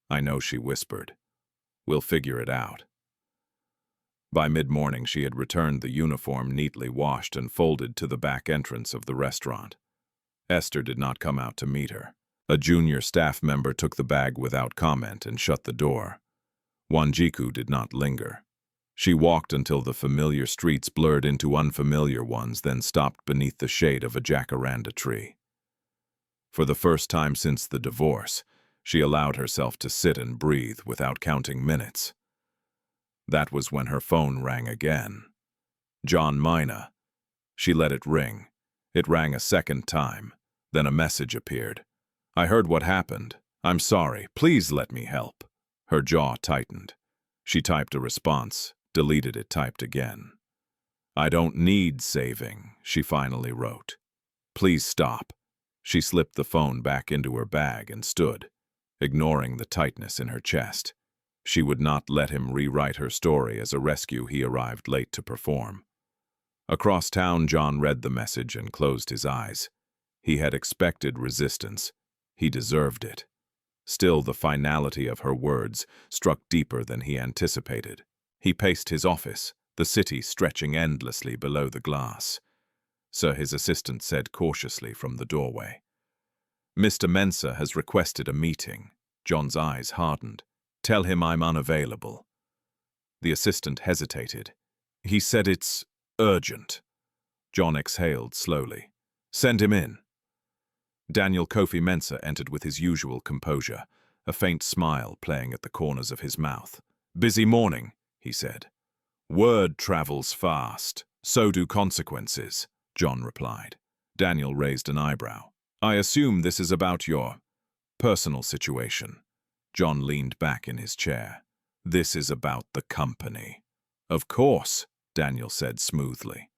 I know, she whispered. We'll figure it out. By mid-morning she had returned the uniform neatly washed and folded to the back entrance of the restaurant. Esther did not come out to meet her. A junior staff member took the bag without comment and shut the door. Wanjiku did not linger. She walked until the familiar streets blurred into unfamiliar ones, then stopped beneath the shade of a jacaranda tree. For the first time since the divorce, she allowed herself to sit and breathe without counting minutes. That was when her phone rang again. John Maina. She let it ring. It rang a second time. Then a message appeared. I heard what happened. I'm sorry. Please let me help. Her jaw tightened. She typed a response, deleted it, typed again. I don't need saving, she finally wrote. Please stop. She slipped the phone back into her bag and stood, ignoring the tightness in her chest. She would not let him rewrite her story as a rescue he arrived late to perform. Across town, John read the message and closed his eyes. He had expected resistance. He deserved it. Still, the finality of her words struck deeper than he anticipated. He paced his office, the city stretching endlessly below the glass. Sir, his assistant said cautiously from the doorway. Mr. Mensah has requested a meeting. John's eyes hardened. Tell him I'm unavailable. The assistant hesitated. He said it's urgent. John exhaled slowly. Send him in. Daniel Kofi Mensah entered with his usual composure, a faint smile playing at the corners of his mouth. Busy morning, he said. Word travels fast, so do consequences, John replied. Daniel raised an eyebrow. I assume this is about your personal situation. John leaned back in his chair. This is about the company. Of course, Daniel said smoothly.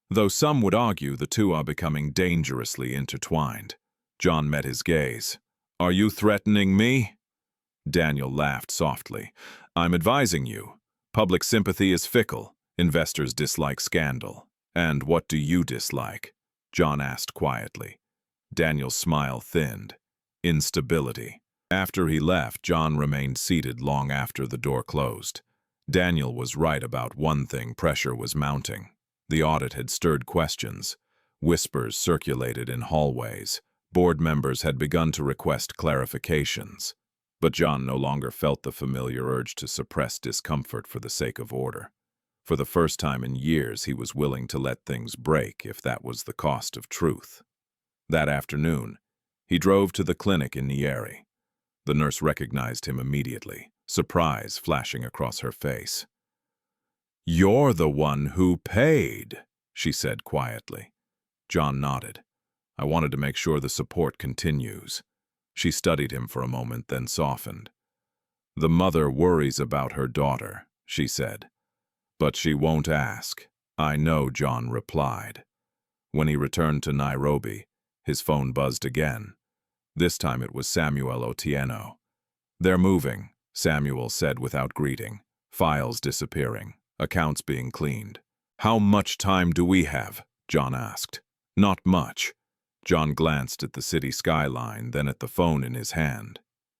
Though some would argue the two are becoming dangerously intertwined. John met his gaze. Are you threatening me? Daniel laughed softly. I'm advising you. Public sympathy is fickle. Investors dislike scandal. And what do you dislike? John asked quietly. Daniel's smile thinned. Instability. After he left, John remained seated long after the door closed. Daniel was right about one thing: pressure was mounting. The audit had stirred questions. Whispers circulated in hallways. Board members had begun to request clarifications. But John no longer felt the familiar urge to suppress discomfort for the sake of order. For the first time in years, he was willing to let things break if that was the cost of truth. That afternoon, he drove to the clinic in Nyeri. The nurse recognized him immediately, surprise flashing across her face. "You're the one who paid," she said quietly. John nodded. "I wanted to make sure the support continues." She studied him for a moment, then softened. "The mother worries about her daughter," she said. "But she won't ask." "I know," John replied. When he returned to Nairobi, his phone buzzed again. This time it was Samuel Otieno. "They're moving," Samuel said without greeting. "Files disappearing, accounts being cleaned." "How much time do we have?" John asked. "Not much." John glanced at the city skyline, then at the phone in his hand.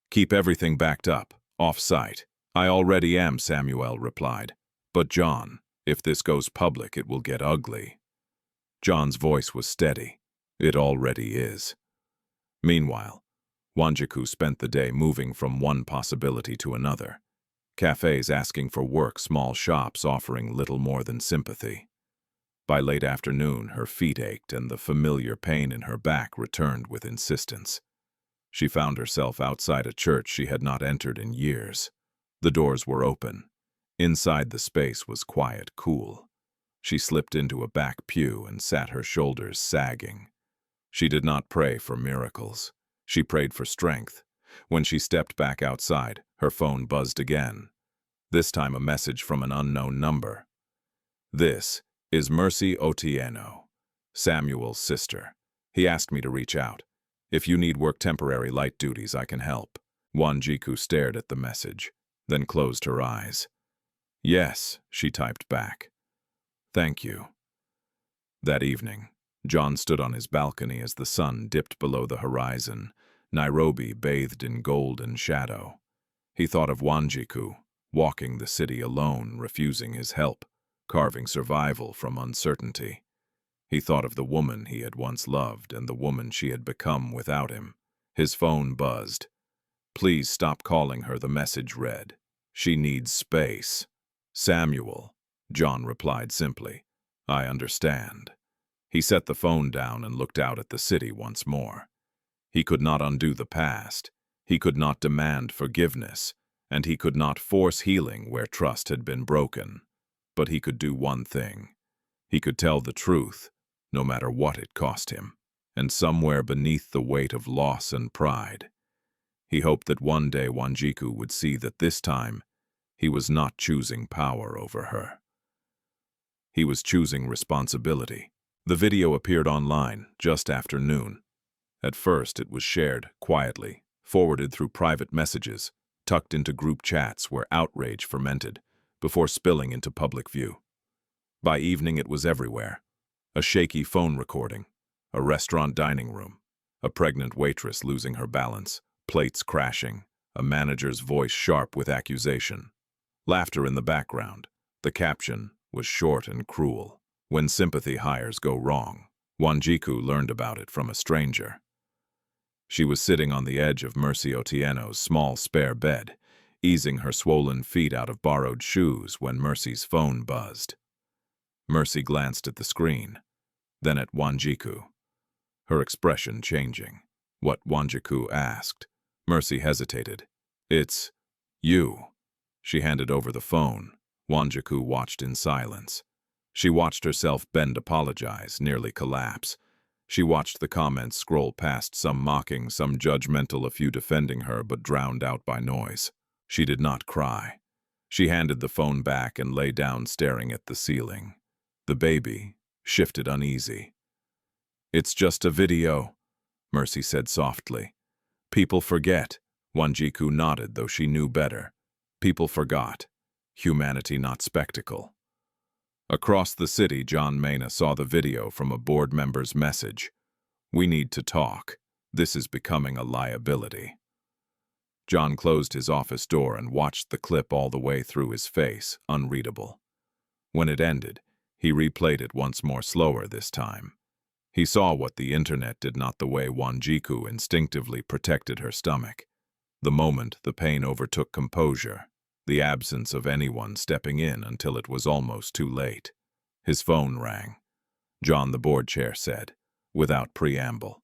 "Keep everything backed up, off-site." "I already am," Samuel replied. "But John, if this goes public, it will get ugly." John's voice was steady. "It already is." Meanwhile, Wanjiku spent the day moving from one possibility to another. Cafes asking for work, small shops offering little more than sympathy. By late afternoon, her feet ached and the familiar pain in her back returned with insistence. She found herself outside a church she had not entered in years. The doors were open. Inside, the space was quiet, cool. She slipped into a back pew and sat, her shoulders sagging. She did not pray for miracles. She prayed for strength. When she stepped back outside, her phone buzzed again. This time a message from an unknown number. "This is Mercy Otieno, Samuel's sister. He asked me to reach out. If you need work temporary light duties, I can help." Wanjiku stared at the message, then closed her eyes. "Yes," she typed back. "Thank you." That evening, John stood on his balcony as the sun dipped below the horizon, Nairobi bathed in golden shadow. He thought of Wanjiku, walking the city alone, refusing his help, carving survival from uncertainty. He thought of the woman he had once loved and the woman she had become without him. His phone buzzed. "Please stop calling her," the message read. "She needs space." "Samuel," John replied simply. "I understand." He set the phone down and looked out at the city once more. He could not undo the past. He could not demand forgiveness, and he could not force healing where trust had been broken. But he could do one thing. He could tell the truth, no matter what it cost him. And somewhere beneath the weight of loss and pride, he hoped that one day Wanjiku would see that this time he was not choosing power over her. He was choosing responsibility. The video appeared online just after noon. At first, it was shared quietly, forwarded through private messages, tucked into group chats where outrage fermented, before spilling into public view. By evening, it was everywhere. A shaky phone recording, a restaurant dining room, a pregnant waitress losing her balance, plates crashing, a manager's voice sharp with accusation. Laughter in the background. The caption was short and cruel. "When sympathy hires go wrong." Wanjiku learned about it from a stranger. She was sitting on the edge of Mercy Otieno's small spare bed, easing her swollen feet out of borrowed shoes when Mercy's phone buzzed. Mercy glanced at the screen, then at Wanjiku, her expression changing. "What?" Wanjiku asked. Mercy hesitated. "It's you." She handed over the phone. Wanjiku watched in silence. She watched herself bend, apologize, nearly collapse. She watched the comments scroll past, some mocking, some judgmental, a few defending her but drowned out by noise. She did not cry. She handed the phone back and lay down staring at the ceiling. The baby shifted uneasy. "It's just a video," Mercy said softly. "People forget." Wanjiku nodded, though she knew better. People forgot. Humanity, not spectacle. Across the city, John Maina saw the video from a board member's message. "We need to talk. This is becoming a liability." John closed his office door and watched the clip all the way through, his face unreadable. When it ended, he replayed it once more, slower this time. He saw what the internet did, not the way Wanjiku instinctively protected her stomach. The moment the pain overtook composure, the absence of anyone stepping in until it was almost too late. His phone rang. John, the board chair, said, without preamble,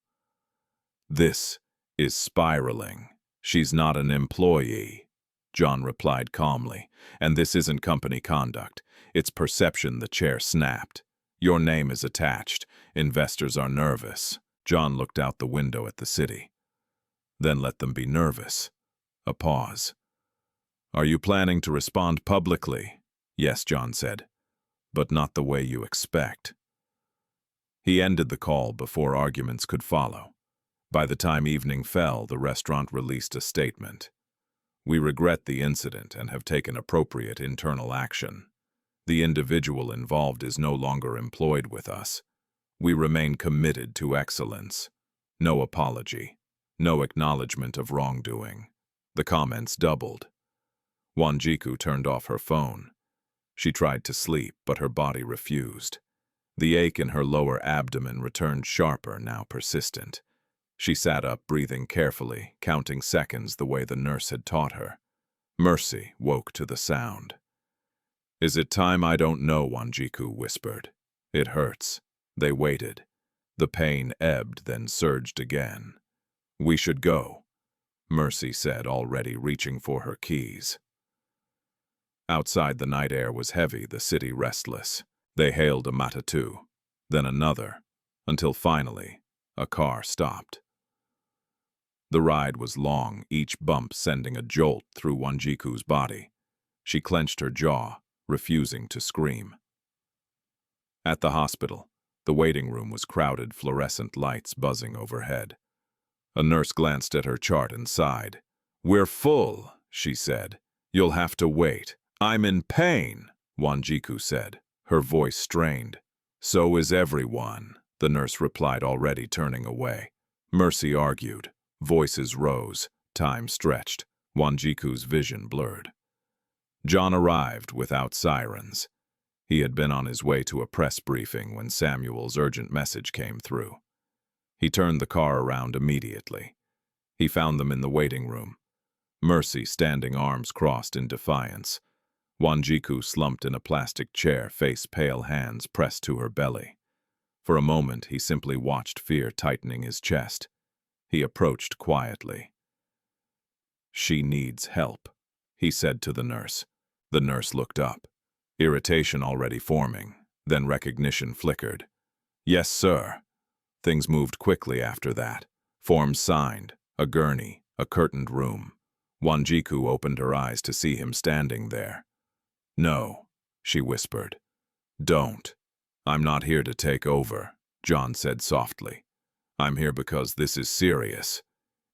"This is spiraling. She's not an employee." John replied calmly, "And this isn't company conduct. It's perception, the chair snapped. Your name is attached. Investors are nervous. John looked out the window at the city. Then let them be nervous. A pause. Are you planning to respond publicly? Yes, John said, but not the way you expect. He ended the call before arguments could follow. By the time evening fell, the restaurant released a statement. We regret the incident and have taken appropriate internal action. The individual involved is no longer employed with us. We remain committed to excellence. No apology. No acknowledgement of wrongdoing. The comments doubled. Wanjiku turned off her phone. She tried to sleep, but her body refused. The ache in her lower abdomen returned sharper, now persistent. She sat up, breathing carefully, counting seconds the way the nurse had taught her. Mercy woke to the sound. Is it time? I don't know, Wanjiku whispered. It hurts. They waited. The pain ebbed, then surged again. We should go, Mercy said, already reaching for her keys. Outside, the night air was heavy, the city restless. They hailed a matatu, then another, until finally a car stopped. The ride was long, each bump sending a jolt through Wanjiku's body. She clenched her jaw, refusing to scream. At the hospital, the waiting room was crowded, fluorescent lights buzzing overhead. A nurse glanced at her chart and sighed. We're full, she said. You'll have to wait. I'm in pain, Wanjiku said, her voice strained. So is everyone, the nurse replied, already turning away. Mercy argued. Voices rose. Time stretched. Wanjiku's vision blurred. John arrived without sirens. He had been on his way to a press briefing when Samuel's urgent message came through. He turned the car around immediately. He found them in the waiting room. Mercy standing, arms crossed in defiance. Wanjiku slumped in a plastic chair, face pale, hands pressed to her belly. For a moment, he simply watched, fear tightening his chest. He approached quietly. She needs help, he said to the nurse. The nurse looked up. Irritation already forming, then recognition flickered. Yes, sir. Things moved quickly after that. Forms signed, a gurney, a curtained room. Wanjiku opened her eyes to see him standing there. No, she whispered. Don't. I'm not here to take over, John said softly. I'm here because this is serious.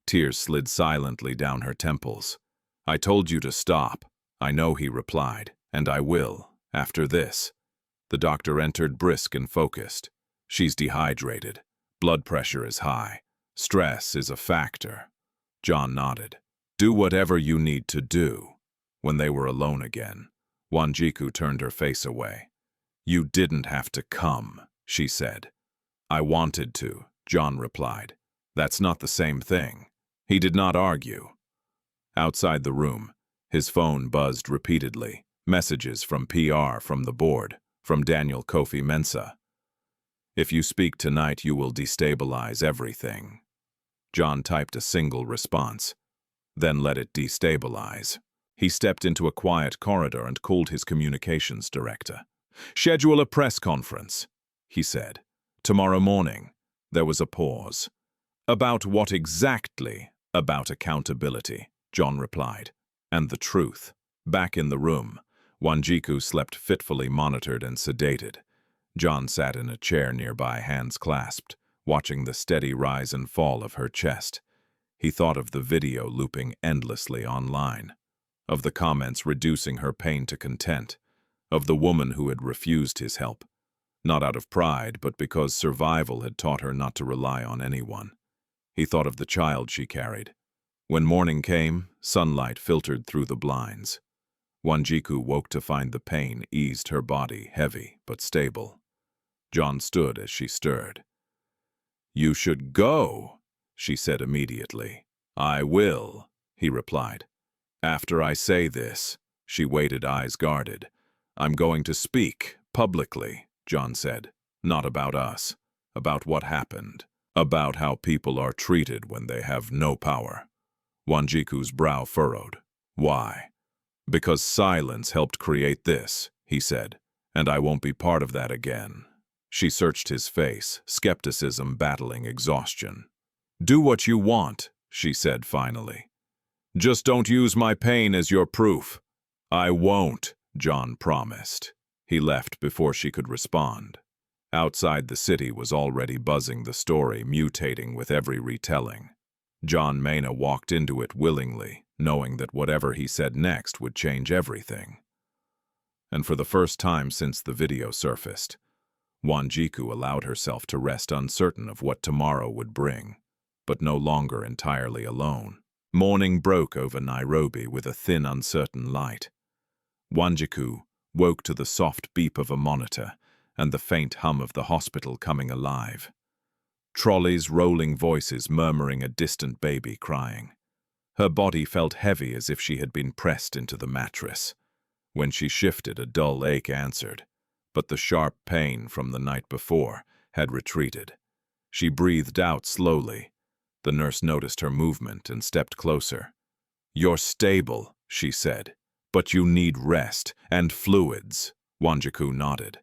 Tears slid silently down her temples. I told you to stop. I know, he replied, and I will, after this. The doctor entered, brisk and focused. She's dehydrated. Blood pressure is high. Stress is a factor. John nodded. Do whatever you need to do. When they were alone again, Wanjiku turned her face away. You didn't have to come, she said. I wanted to, John replied. That's not the same thing. He did not argue. Outside the room, his phone buzzed repeatedly. Messages from PR, from the board, from Daniel Kofi Mensah. If you speak tonight, you will destabilize everything. John typed a single response, then let it destabilize. He stepped into a quiet corridor and called his communications director. Schedule a press conference, he said. Tomorrow morning. There was a pause. About what exactly? About accountability, John replied. And the truth. Back in the room, Wanjiku slept fitfully, monitored and sedated. John sat in a chair nearby, hands clasped, watching the steady rise and fall of her chest. He thought of the video looping endlessly online, of the comments reducing her pain to content, of the woman who had refused his help, not out of pride, but because survival had taught her not to rely on anyone. He thought of the child she carried. When morning came, sunlight filtered through the blinds. Wanjiku woke to find the pain eased her body, heavy but stable. John stood as she stirred. You should go, she said immediately. I will, he replied. After I say this, she waited, eyes guarded. I'm going to speak, publicly, John said. Not about us, about what happened, about how people are treated when they have no power. Wanjiku's brow furrowed. Why? Because silence helped create this, he said. And I won't be part of that again. She searched his face, skepticism battling exhaustion. Do what you want, she said finally. Just don't use my pain as your proof. I won't, John promised. He left before she could respond. Outside, the city was already buzzing, the story mutating with every retelling. John Maina walked into it willingly, knowing that whatever he said next would change everything. And for the first time since the video surfaced, Wanjiku allowed herself to rest, uncertain of what tomorrow would bring, but no longer entirely alone. Morning broke over Nairobi with a thin, uncertain light. Wanjiku woke to the soft beep of a monitor and the faint hum of the hospital coming alive. Trolleys, rolling voices murmuring a distant baby crying. Her body felt heavy as if she had been pressed into the mattress. When she shifted, a dull ache answered, but the sharp pain from the night before had retreated. She breathed out slowly. The nurse noticed her movement and stepped closer. You're stable, she said, but you need rest and fluids. Wanjiku nodded.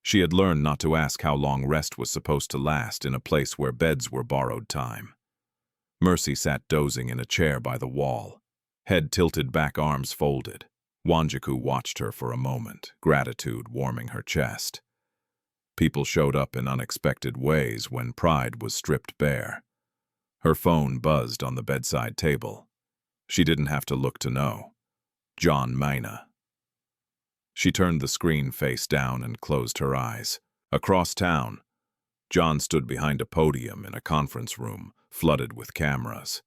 She had learned not to ask how long rest was supposed to last in a place where beds were borrowed time. Mercy sat dozing in a chair by the wall, head tilted back, arms folded. Wanjiku watched her for a moment, gratitude warming her chest. People showed up in unexpected ways when pride was stripped bare. Her phone buzzed on the bedside table. She didn't have to look to know. John Maina. She turned the screen face down and closed her eyes. Across town, John stood behind a podium in a conference room, flooded with cameras.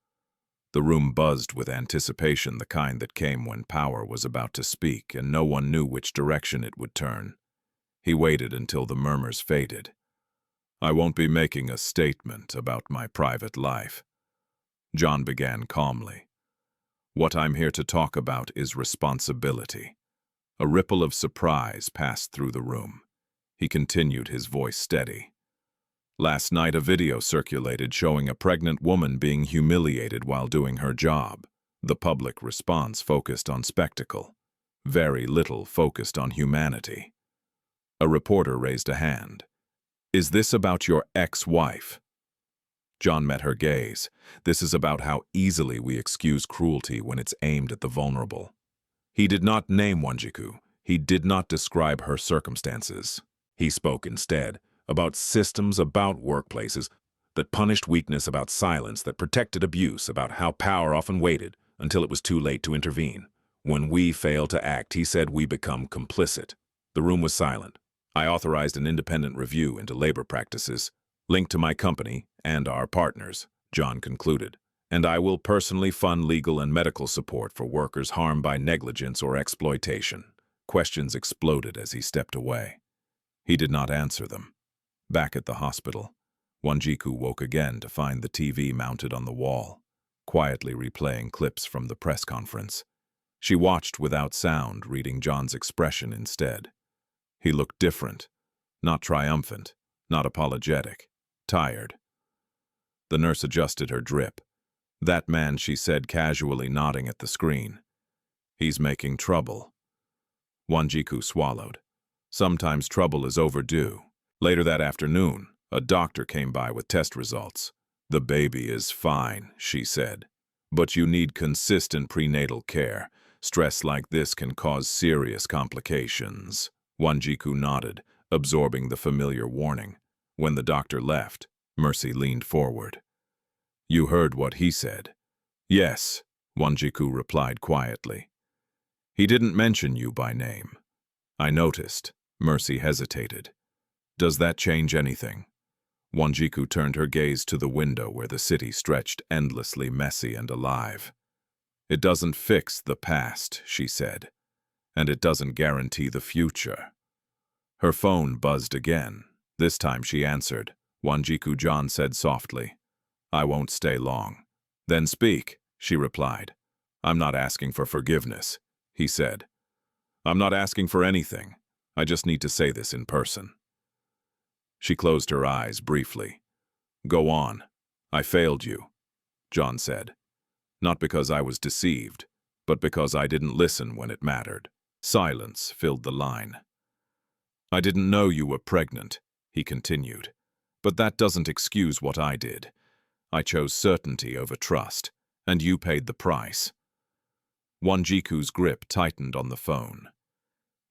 The room buzzed with anticipation, the kind that came when power was about to speak and no one knew which direction it would turn. He waited until the murmurs faded. I won't be making a statement about my private life. John began calmly. What I'm here to talk about is responsibility. A ripple of surprise passed through the room. He continued, his voice steady. Last night, a video circulated showing a pregnant woman being humiliated while doing her job. The public response focused on spectacle. Very little focused on humanity. A reporter raised a hand. Is this about your ex-wife? John met her gaze. This is about how easily we excuse cruelty when it's aimed at the vulnerable. He did not name Wanjiku. He did not describe her circumstances. He spoke instead about systems, about workplaces that punished weakness, about silence that protected abuse, about how power often waited until it was too late to intervene. When we fail to act, he said, we become complicit. The room was silent. I authorized an independent review into labor practices, linked to my company and our partners, John concluded. And I will personally fund legal and medical support for workers harmed by negligence or exploitation. Questions exploded as he stepped away. He did not answer them. Back at the hospital, Wanjiku woke again to find the TV mounted on the wall, quietly replaying clips from the press conference. She watched without sound, reading John's expression instead. He looked different, not triumphant, not apologetic, tired. The nurse adjusted her drip. That man, she said, casually nodding at the screen. He's making trouble. Wanjiku swallowed. Sometimes trouble is overdue. Later that afternoon, a doctor came by with test results. The baby is fine, she said. But you need consistent prenatal care. Stress like this can cause serious complications. Wanjiku nodded, absorbing the familiar warning. When the doctor left, Mercy leaned forward. You heard what he said. Yes, Wanjiku replied quietly. He didn't mention you by name. I noticed. Mercy hesitated. Does that change anything? Wanjiku turned her gaze to the window where the city stretched endlessly, messy and alive. It doesn't fix the past, she said, and it doesn't guarantee the future. Her phone buzzed again. This time she answered. Wanjiku, John said softly. I won't stay long. Then speak, she replied. I'm not asking for forgiveness, he said. I'm not asking for anything. I just need to say this in person. She closed her eyes briefly. Go on. I failed you, John said. Not because I was deceived, but because I didn't listen when it mattered. Silence filled the line. I didn't know you were pregnant, he continued. But that doesn't excuse what I did. I chose certainty over trust, and you paid the price. Wanjiku's grip tightened on the phone.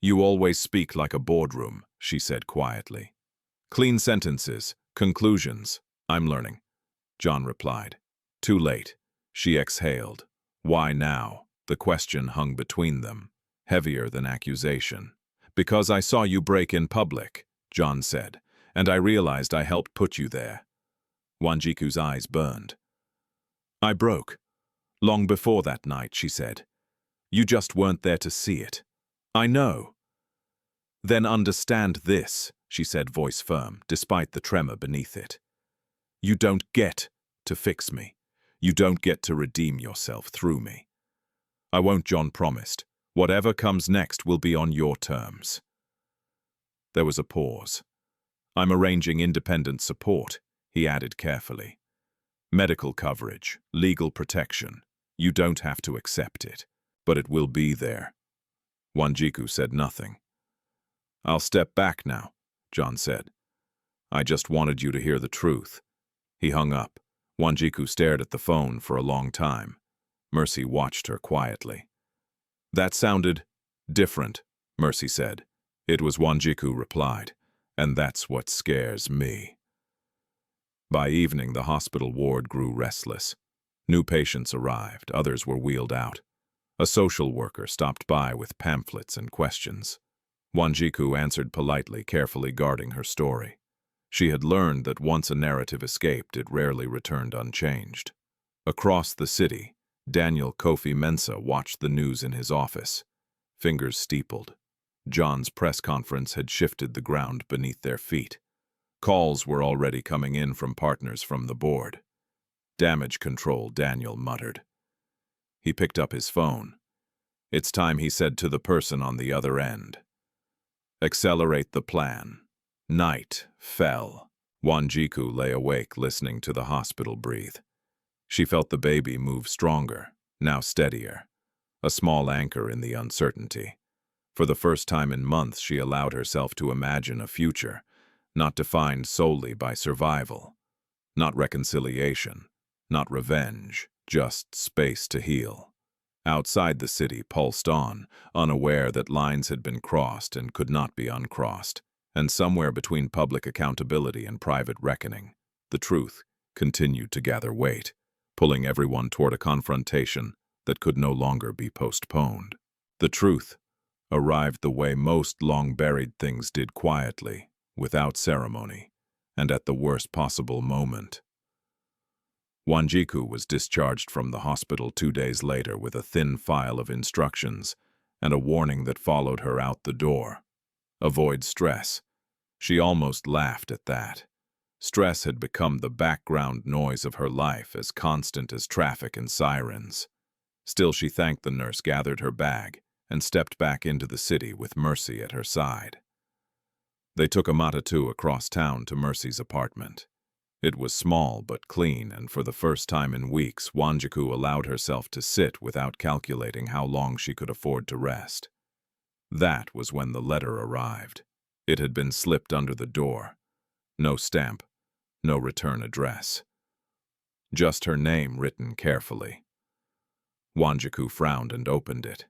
You always speak like a boardroom, she said quietly. Clean sentences, conclusions. I'm learning, John replied. Too late. She exhaled. Why now? The question hung between them, heavier than accusation. Because I saw you break in public, John said, and I realized I helped put you there. Wanjiku's eyes burned. I broke. Long before that night, she said. You just weren't there to see it. I know. Then understand this, she said, voice firm, despite the tremor beneath it. You don't get to fix me. You don't get to redeem yourself through me. I won't, John promised. Whatever comes next will be on your terms. There was a pause. I'm arranging independent support, he added carefully. Medical coverage, legal protection. You don't have to accept it, but it will be there. Wanjiku said nothing. I'll step back now, John said. I just wanted you to hear the truth. He hung up. Wanjiku stared at the phone for a long time. Mercy watched her quietly. That sounded different, Mercy said. It was Wanjiku replied, and that's what scares me. By evening, the hospital ward grew restless. New patients arrived, others were wheeled out. A social worker stopped by with pamphlets and questions. Wanjiku answered politely, carefully guarding her story. She had learned that once a narrative escaped, it rarely returned unchanged. Across the city, Daniel Kofi Mensah watched the news in his office. Fingers steepled. John's press conference had shifted the ground beneath their feet. Calls were already coming in from partners from the board. Damage control, Daniel muttered. He picked up his phone. It's time, he said to the person on the other end. Accelerate the plan. Night fell. Wanjiku lay awake, listening to the hospital breathe. She felt the baby move stronger, now steadier, a small anchor in the uncertainty. For the first time in months, she allowed herself to imagine a future, not defined solely by survival, not reconciliation, not revenge, just space to heal. Outside the city pulsed on, unaware that lines had been crossed and could not be uncrossed, and somewhere between public accountability and private reckoning, the truth continued to gather weight, pulling everyone toward a confrontation that could no longer be postponed. The truth arrived the way most long-buried things did, quietly, without ceremony, and at the worst possible moment. Wanjiku was discharged from the hospital 2 days later with a thin file of instructions and a warning that followed her out the door. Avoid stress. She almost laughed at that. Stress had become the background noise of her life, as constant as traffic and sirens. Still, she thanked the nurse, gathered her bag, and stepped back into the city with Mercy at her side. They took a matatu across town to Mercy's apartment. It was small but clean, and for the first time in weeks, Wanjiku allowed herself to sit without calculating how long she could afford to rest. That was when the letter arrived. It had been slipped under the door. No stamp, no return address. Just her name written carefully. Wanjiku frowned and opened it.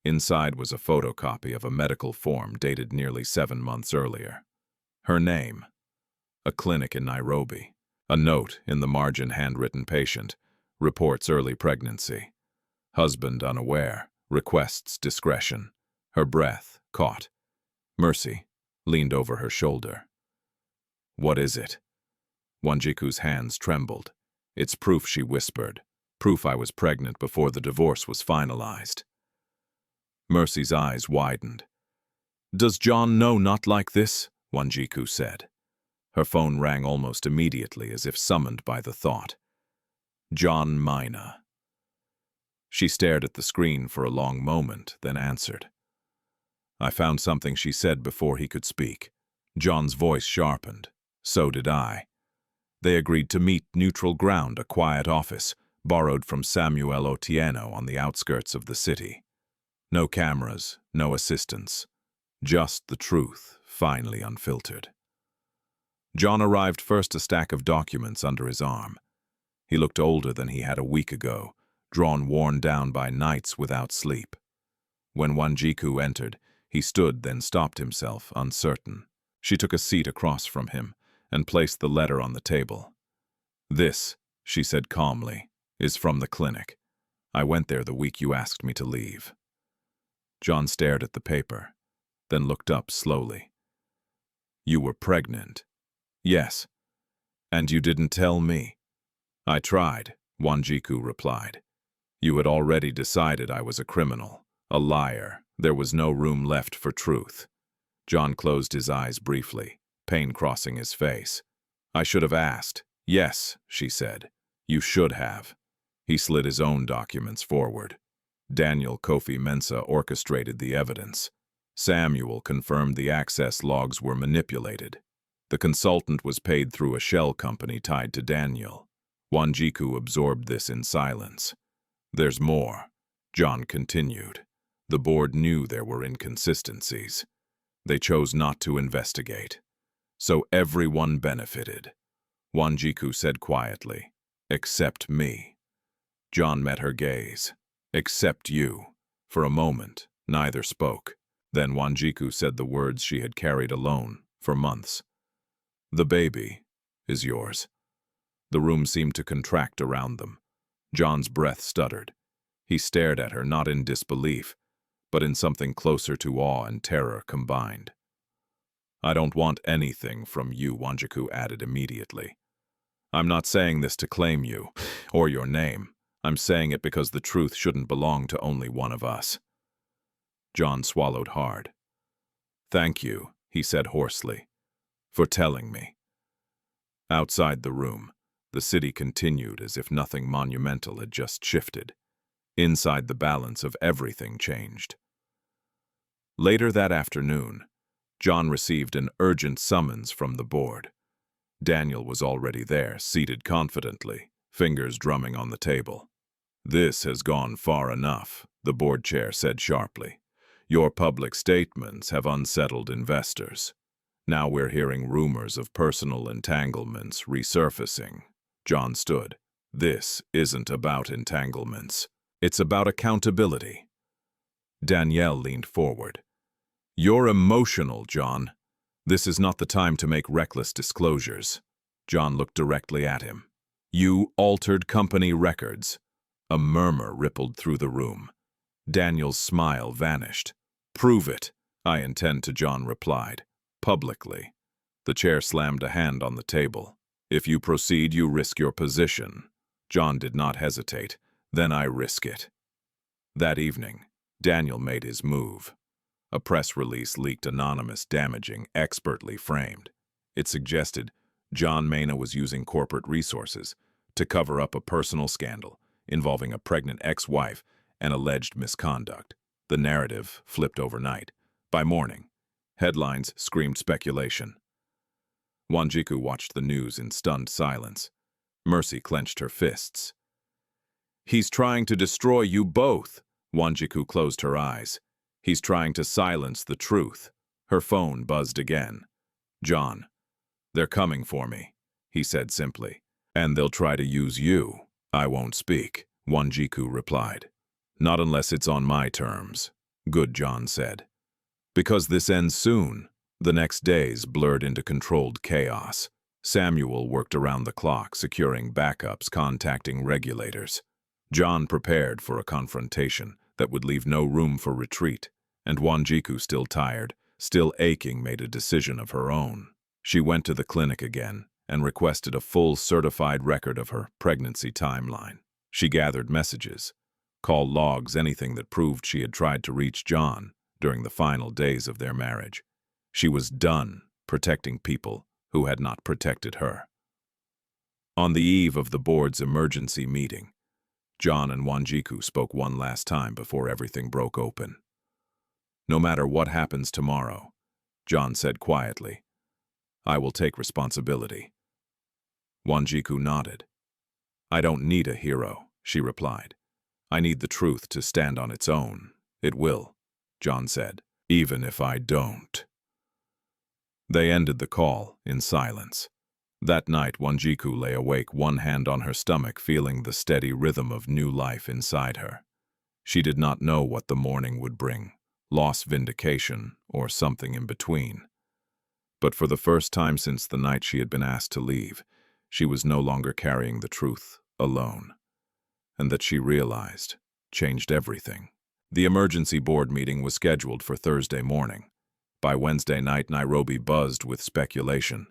Inside was a photocopy of a medical form dated nearly 7 months earlier. Her name. A clinic in Nairobi. A note in the margin, handwritten: patient. Reports early pregnancy. Husband unaware. Requests discretion. Her breath caught. Mercy leaned over her shoulder. What is it? Wanjiku's hands trembled. It's proof, she whispered. Proof I was pregnant before the divorce was finalized. Mercy's eyes widened. Does John know not like this? Wanjiku said. Her phone rang almost immediately, as if summoned by the thought. John Maina. She stared at the screen for a long moment, then answered. I found something, she said before he could speak. John's voice sharpened. So did I. They agreed to meet neutral ground, a quiet office, borrowed from Samuel Otieno on the outskirts of the city. No cameras, no assistants. Just the truth, finally unfiltered. John arrived first, a stack of documents under his arm. He looked older than he had a week ago, worn down by nights without sleep. When Wanjiku entered, he stood, then stopped himself, uncertain. She took a seat across from him and placed the letter on the table. "This," she said calmly, "is from the clinic. I went there the week you asked me to leave." John stared at the paper, then looked up slowly. "You were pregnant." "Yes." "And you didn't tell me." "I tried," Wanjiku replied. "You had already decided I was a criminal, a liar. There was no room left for truth." John closed his eyes briefly, pain crossing his face. "I should have asked." "Yes," she said. "You should have." He slid his own documents forward. Daniel Kofi Mensah orchestrated the evidence. Samuel confirmed the access logs were manipulated. The consultant was paid through a shell company tied to Daniel. Wanjiku absorbed this in silence. "There's more," John continued. "The board knew there were inconsistencies. They chose not to investigate. So everyone benefited." Wanjiku said quietly, "Except me." John met her gaze. "Except you." For a moment, neither spoke. Then Wanjiku said the words she had carried alone for months. "The baby is yours." The room seemed to contract around them. John's breath stuttered. He stared at her, not in disbelief, but in something closer to awe and terror combined. "I don't want anything from you," Wanjiku added immediately. "I'm not saying this to claim you, or your name. I'm saying it because the truth shouldn't belong to only one of us." John swallowed hard. "Thank you," he said hoarsely, "for telling me." Outside the room, the city continued as if nothing monumental had just shifted. Inside, the balance of everything changed. Later that afternoon, John received an urgent summons from the board. Daniel was already there, seated confidently, fingers drumming on the table. "This has gone far enough," the board chair said sharply. "Your public statements have unsettled investors. Now we're hearing rumors of personal entanglements resurfacing." John stood. "This isn't about entanglements. It's about accountability." Danielle leaned forward. "You're emotional, John. This is not the time to make reckless disclosures." John looked directly at him. "You altered company records." A murmur rippled through the room. Daniel's smile vanished. "Prove it." "I intend to," John replied. "Publicly." The chair slammed a hand on the table. "If you proceed, you risk your position." John did not hesitate. "Then I risk it." That evening, Daniel made his move. A press release leaked, anonymous, damaging, expertly framed. It suggested John Maina was using corporate resources to cover up a personal scandal involving a pregnant ex-wife and alleged misconduct. The narrative flipped overnight. By morning, headlines screamed speculation. Wanjiku watched the news in stunned silence. Mercy clenched her fists. "He's trying to destroy you both." Wanjiku closed her eyes. "He's trying to silence the truth." Her phone buzzed again. "John, they're coming for me," he said simply. "And they'll try to use you." "I won't speak," Wanjiku replied. "Not unless it's on my terms." "Good," John said. "Because this ends soon." The next days blurred into controlled chaos. Samuel worked around the clock, securing backups, contacting regulators. John prepared for a confrontation that would leave no room for retreat, and Wanjiku, still tired, still aching, made a decision of her own. She went to the clinic again and requested a full certified record of her pregnancy timeline. She gathered messages, call logs, anything that proved she had tried to reach John during the final days of their marriage. She was done protecting people who had not protected her. On the eve of the board's emergency meeting, John and Wanjiku spoke one last time before everything broke open. "No matter what happens tomorrow," John said quietly, "I will take responsibility." Wanjiku nodded. "I don't need a hero," she replied. "I need the truth to stand on its own." "It will," John said, "even if I don't." They ended the call in silence. That night, Wanjiku lay awake, one hand on her stomach, feeling the steady rhythm of new life inside her. She did not know what the morning would bring, loss, vindication, or something in between. But for the first time since the night she had been asked to leave, she was no longer carrying the truth alone. And that she realized changed everything. The emergency board meeting was scheduled for Thursday morning. By Wednesday night, Nairobi buzzed with speculation.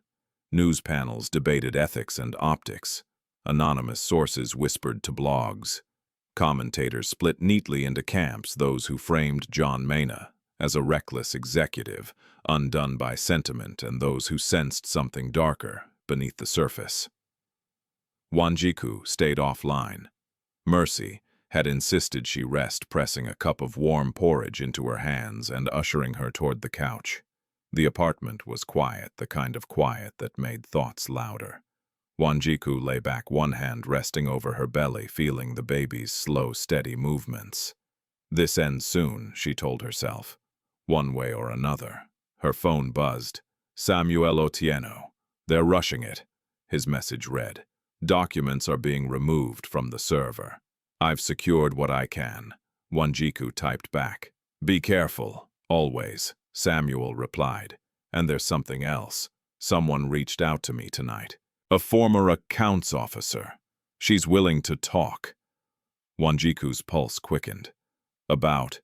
News panels debated ethics and optics. Anonymous sources whispered to blogs. Commentators split neatly into camps, those who framed John Maina as a reckless executive, undone by sentiment, and those who sensed something darker beneath the surface. Wanjiku stayed offline. Mercy had insisted she rest, pressing a cup of warm porridge into her hands and ushering her toward the couch. The apartment was quiet, the kind of quiet that made thoughts louder. Wanjiku lay back, one hand resting over her belly, feeling the baby's slow, steady movements. This ends soon, she told herself. One way or another. Her phone buzzed. Samuel Otieno. They're rushing it. His message read. Documents are being removed from the server. I've secured what I can. Wanjiku typed back. Be careful, always, Samuel replied. And there's something else. Someone reached out to me tonight. A former accounts officer. She's willing to talk. Wanjiku's pulse quickened. About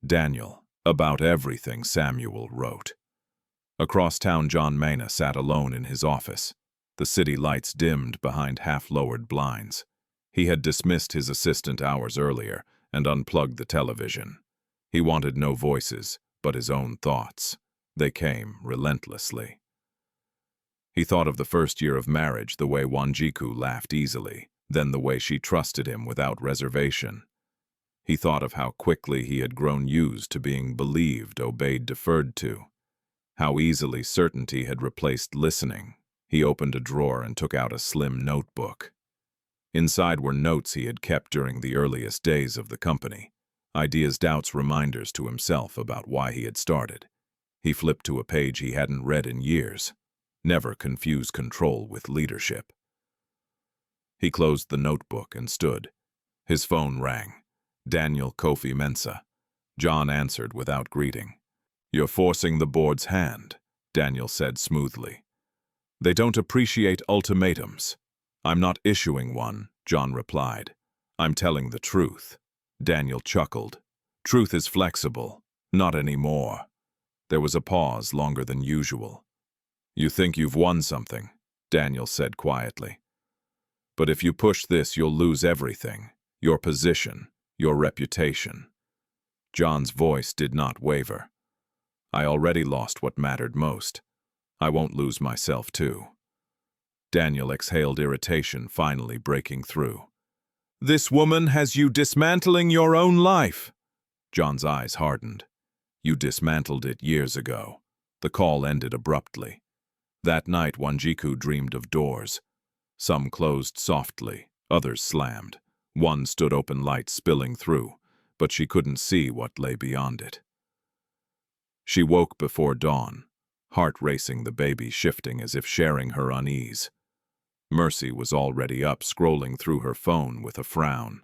Daniel. About everything, Samuel wrote. Across town, John Maina sat alone in his office. The city lights dimmed behind half-lowered blinds. He had dismissed his assistant hours earlier and unplugged the television. He wanted no voices, but his own thoughts. They came relentlessly. He thought of the first year of marriage, the way Wanjiku laughed easily, then the way she trusted him without reservation. He thought of how quickly he had grown used to being believed, obeyed, deferred to. How easily certainty had replaced listening. He opened a drawer and took out a slim notebook. Inside were notes he had kept during the earliest days of the company. Ideas, doubts, reminders to himself about why he had started. He flipped to a page he hadn't read in years. Never confuse control with leadership. He closed the notebook and stood. His phone rang. Daniel Kofi Mensah. John answered without greeting. You're forcing the board's hand, Daniel said smoothly. They don't appreciate ultimatums. I'm not issuing one, John replied. I'm telling the truth. Daniel chuckled. Truth is flexible. Not anymore. There was a pause longer than usual. You think you've won something, Daniel said quietly. But if you push this, you'll lose everything. Your position, your reputation. John's voice did not waver. I already lost what mattered most. I won't lose myself too. Daniel exhaled irritation, finally breaking through. This woman has you dismantling your own life. John's eyes hardened. You dismantled it years ago. The call ended abruptly. That night, Wanjiku dreamed of doors. Some closed softly, others slammed. One stood open, light spilling through, but she couldn't see what lay beyond it. She woke before dawn, heart racing, the baby shifting as if sharing her unease. Mercy was already up, scrolling through her phone with a frown.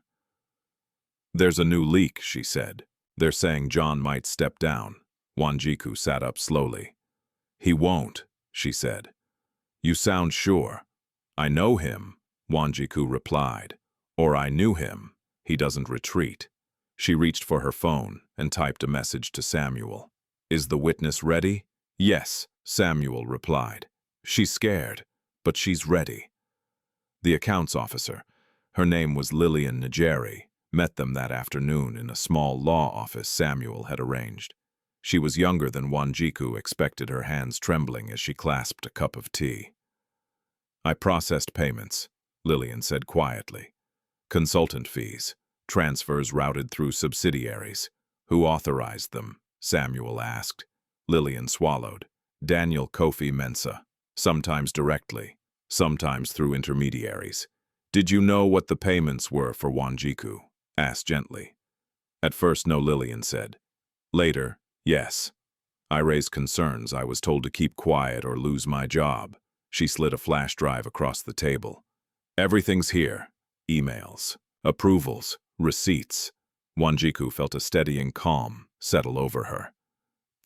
There's a new leak, she said. They're saying John might step down. Wanjiku sat up slowly. He won't, she said. You sound sure. I know him, Wanjiku replied. Or I knew him. He doesn't retreat. She reached for her phone and typed a message to Samuel. Is the witness ready? Yes, Samuel replied. She's scared, but she's ready. The accounts officer, her name was Lillian Njeri, met them that afternoon in a small law office Samuel had arranged. She was younger than Wanjiku expected, her hands trembling as she clasped a cup of tea. I processed payments, Lillian said quietly. Consultant fees, transfers routed through subsidiaries. Who authorized them? Samuel asked. Lillian swallowed. Daniel Kofi Mensah, sometimes directly, sometimes through intermediaries. Did you know what the payments were for Wanjiku? Asked gently. At first no, Lillian said. Later, yes. I raised concerns. I was told to keep quiet or lose my job. She slid a flash drive across the table. Everything's here. Emails, approvals, receipts. Wanjiku felt a steadying calm settle over her.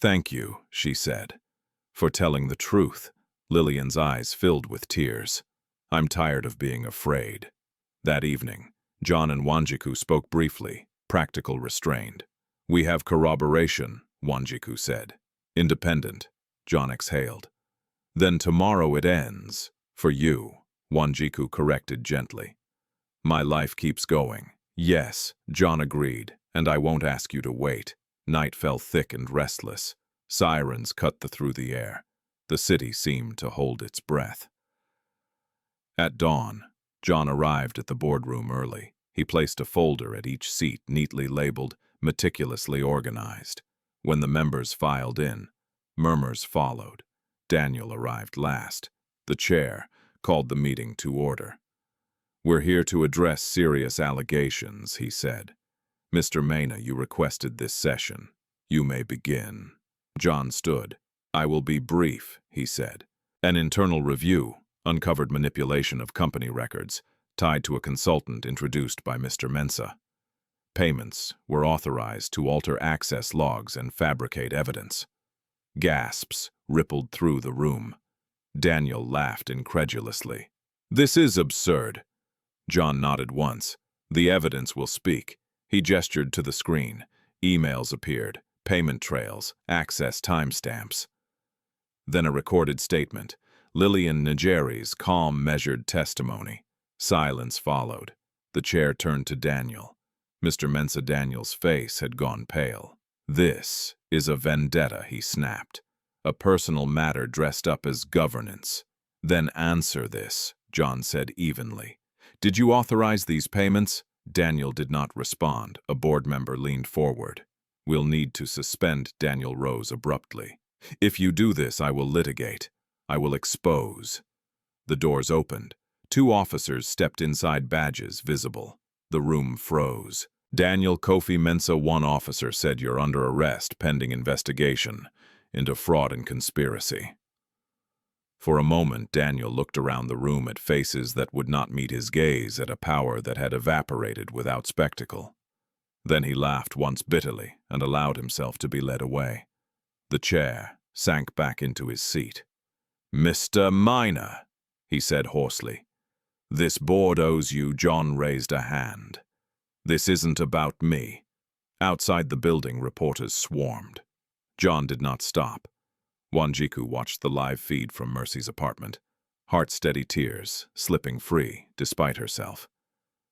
Thank you, she said, for telling the truth. Lillian's eyes filled with tears. I'm tired of being afraid. That evening, John and Wanjiku spoke briefly, practical restrained. We have corroboration, Wanjiku said. Independent, John exhaled. Then tomorrow it ends. For you, Wanjiku corrected gently. My life keeps going. Yes, John agreed, and I won't ask you to wait. Night fell thick and restless. Sirens cut through the air. The city seemed to hold its breath. At dawn, John arrived at the boardroom early. He placed a folder at each seat, neatly labeled, meticulously organized. When the members filed in, murmurs followed. Daniel arrived last. The chair called the meeting to order. We're here to address serious allegations, he said. Mr. Maina, you requested this session. You may begin. John stood. I will be brief, he said. An internal review uncovered manipulation of company records tied to a consultant introduced by Mr. Mensah. Payments were authorized to alter access logs and fabricate evidence. Gasps rippled through the room. Daniel laughed incredulously. This is absurd. John nodded once. The evidence will speak. He gestured to the screen. Emails appeared, payment trails, access timestamps. Then a recorded statement. Lillian Najeri's calm, measured testimony. Silence followed. The chair turned to Daniel. Mr. Mensah Daniel's face had gone pale. This is a vendetta, he snapped. A personal matter dressed up as governance. Then answer this, John said evenly. Did you authorize these payments? Daniel did not respond. A board member leaned forward. We'll need to suspend. Daniel rose abruptly. If you do this, I will litigate. I will expose. The doors opened. 2 officers stepped inside, badges visible. The room froze. Daniel Kofi Mensah, 1 officer, said you're under arrest pending investigation into fraud and conspiracy. For a moment, Daniel looked around the room at faces that would not meet his gaze, at a power that had evaporated without spectacle. Then he laughed once bitterly and allowed himself to be led away. The chair sank back into his seat. Mr. Maina, he said hoarsely. This board owes you. John raised a hand. This isn't about me. Outside the building, reporters swarmed. John did not stop. Wanjiku watched the live feed from Mercy's apartment, heart-steady tears slipping free despite herself.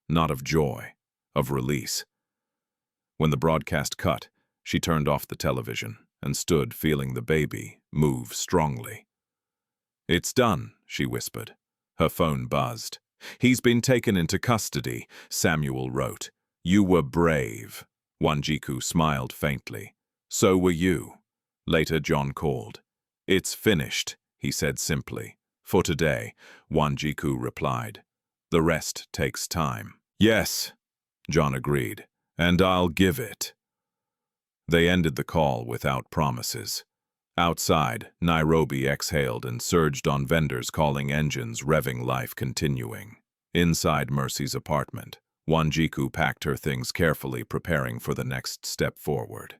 Not of joy, of release. When the broadcast cut, she turned off the television and stood feeling the baby move strongly. It's done, she whispered. Her phone buzzed. He's been taken into custody, Samuel wrote. You were brave. Wanjiku smiled faintly. So were you. Later, John called. It's finished, he said simply. For today, Wanjiku replied. The rest takes time. Yes, John agreed, and I'll give it. They ended the call without promises. Outside, Nairobi exhaled and surged on vendors calling engines, revving, life continuing. Inside Mercy's apartment, Wanjiku packed her things carefully, preparing for the next step forward.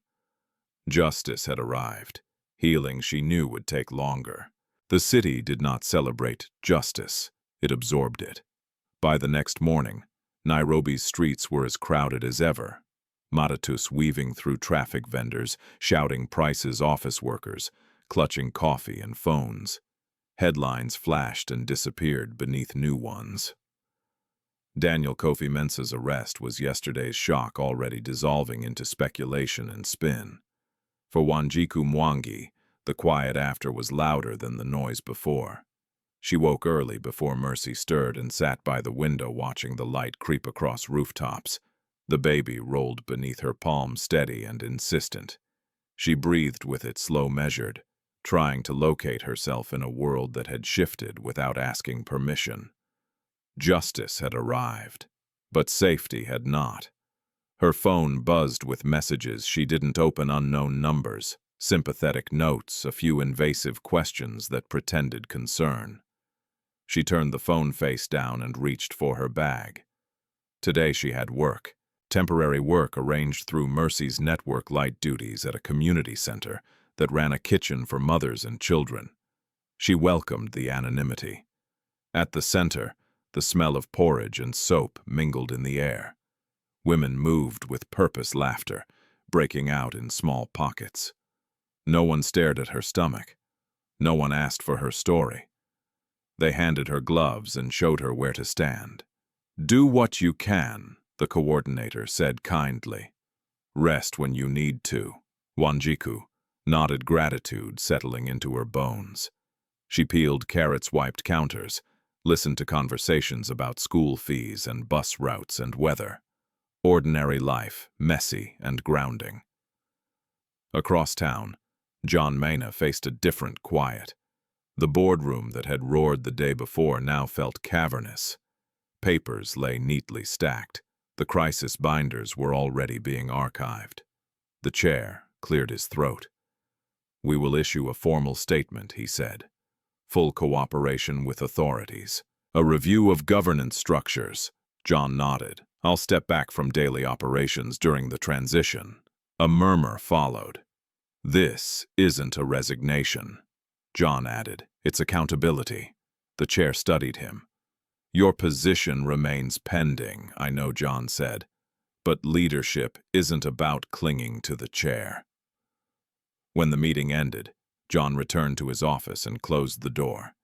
Justice had arrived. Healing, she knew, would take longer. The city did not celebrate justice. It absorbed it. By the next morning, Nairobi's streets were as crowded as ever. Matatus weaving through traffic, vendors shouting prices, office workers clutching coffee and phones. Headlines flashed and disappeared beneath new ones. Daniel Kofi Mensah's arrest was yesterday's shock already dissolving into speculation and spin. For Wanjiku Mwangi, the quiet after was louder than the noise before. She woke early before Mercy stirred and sat by the window watching the light creep across rooftops. The baby rolled beneath her palm, steady and insistent. She breathed with it, slow, measured, trying to locate herself in a world that had shifted without asking permission. Justice had arrived, but safety had not. Her phone buzzed with messages she didn't open, unknown numbers, sympathetic notes, a few invasive questions that pretended concern. She turned the phone face down and reached for her bag. Today she had work. Temporary work arranged through Mercy's network light duties at a community center that ran a kitchen for mothers and children. She welcomed the anonymity. At the center, the smell of porridge and soap mingled in the air. Women moved with purpose laughter, breaking out in small pockets. No one stared at her stomach. No one asked for her story. They handed her gloves and showed her where to stand. "Do what you can," the coordinator said kindly. "Rest when you need to." Wanjiku nodded gratitude settling into her bones. She peeled carrots-wiped counters, listened to conversations about school fees and bus routes and weather. Ordinary life, messy and grounding. Across town, John Maina faced a different quiet. The boardroom that had roared the day before now felt cavernous. Papers lay neatly stacked. The crisis binders were already being archived. The chair cleared his throat. "We will issue a formal statement," he said. "Full cooperation with authorities. A review of governance structures." John nodded. "I'll step back from daily operations during the transition." A murmur followed. "This isn't a resignation," John added. "It's accountability." The chair studied him. "Your position remains pending," I know John said, "but leadership isn't about clinging to the chair." When the meeting ended, John returned to his office and closed the door.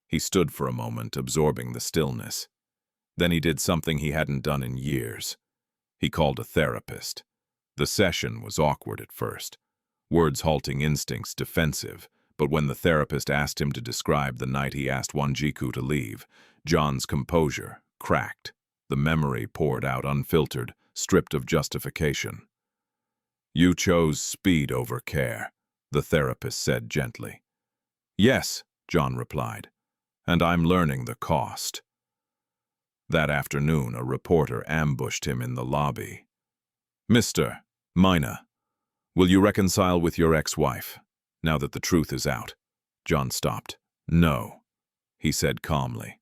He stood for a moment, absorbing the stillness. Then he did something he hadn't done in years. He called a therapist. The session was awkward at first, words halting, instincts defensive, but when the therapist asked him to describe the night he asked Wanjiku to leave, John's composure cracked. The memory poured out unfiltered, stripped of justification. "You chose speed over care," the therapist said gently. "Yes," John replied, "and I'm learning the cost." That afternoon, a reporter ambushed him in the lobby. "Mr. Maina, will you reconcile with your ex-wife, now that the truth is out?" John stopped. "No," he said calmly.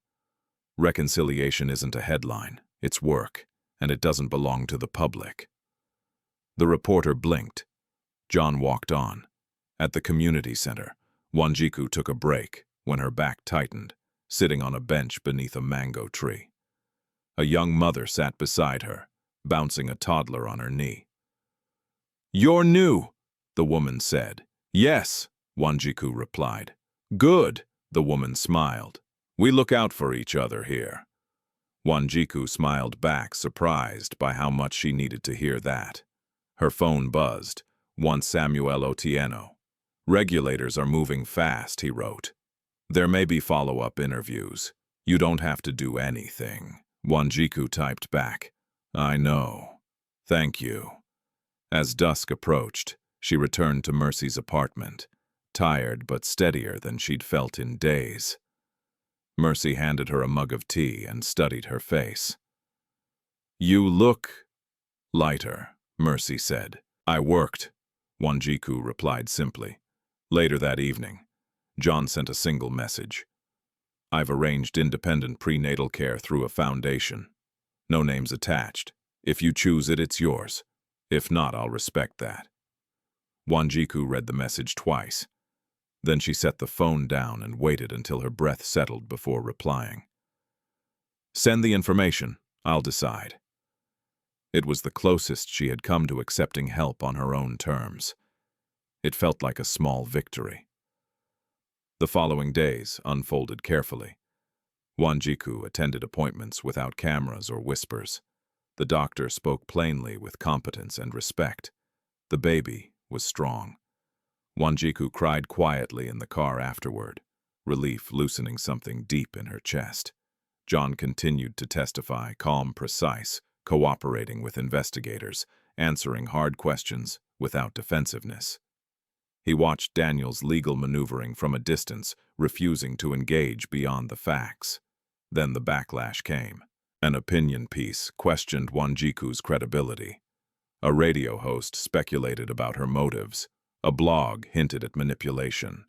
"Reconciliation isn't a headline. It's work, and it doesn't belong to the public." The reporter blinked. John walked on. At the community center, Wanjiku took a break when her back tightened, sitting on a bench beneath a mango tree. A young mother sat beside her, bouncing a toddler on her knee. "You're new," the woman said. "Yes," Wanjiku replied. "Good," the woman smiled. "We look out for each other here." Wanjiku smiled back, surprised by how much she needed to hear that. Her phone buzzed. Once Samuel Otieno. "Regulators are moving fast," he wrote. "There may be follow-up interviews. You don't have to do anything." Wanjiku typed back, "I know. Thank you." As dusk approached, she returned to Mercy's apartment, tired but steadier than she'd felt in days. Mercy handed her a mug of tea and studied her face. "You look lighter," Mercy said. "I worked," Wanjiku replied simply. Later that evening, John sent a single message. "I've arranged independent prenatal care through a foundation. No names attached. If you choose it, it's yours. If not, I'll respect that." Wanjiku read the message twice. Then she set the phone down and waited until her breath settled before replying. "Send the information. I'll decide." It was the closest she had come to accepting help on her own terms. It felt like a small victory. The following days unfolded carefully. Wanjiku attended appointments without cameras or whispers. The doctor spoke plainly with competence and respect. The baby was strong. Wanjiku cried quietly in the car afterward, relief loosening something deep in her chest. John continued to testify, calm, precise, cooperating with investigators, answering hard questions without defensiveness. He watched Daniel's legal maneuvering from a distance, refusing to engage beyond the facts. Then the backlash came. An opinion piece questioned Wanjiku's credibility. A radio host speculated about her motives. A blog hinted at manipulation.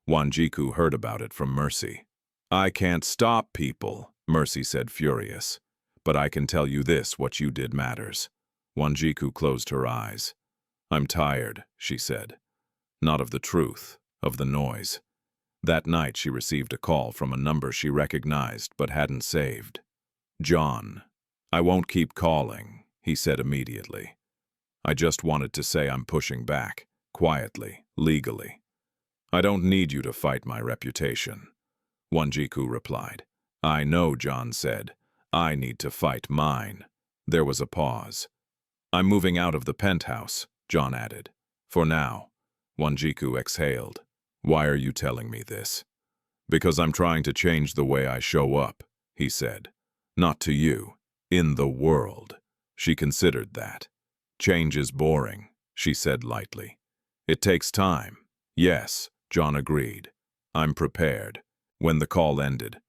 Wanjiku heard about it from Mercy. "I can't stop people," Mercy said, furious. "But I can tell you this, what you did matters." Wanjiku closed her eyes. "I'm tired," she said. Not of the truth, of the noise. That night she received a call from a number she recognized but hadn't saved. "John, I won't keep calling," he said immediately. "I just wanted to say I'm pushing back, quietly, legally. I don't need you to fight my reputation." Wanjiku replied. "I know," John said. "I need to fight mine." There was a pause. "I'm moving out of the penthouse," John added. "For now." Wanjiku exhaled. "Why are you telling me this?" "Because I'm trying to change the way I show up," he said. "Not to you. In the world." She considered that. "Change is boring," she said lightly. "It takes time." "Yes," John agreed. "I'm prepared." When the call ended,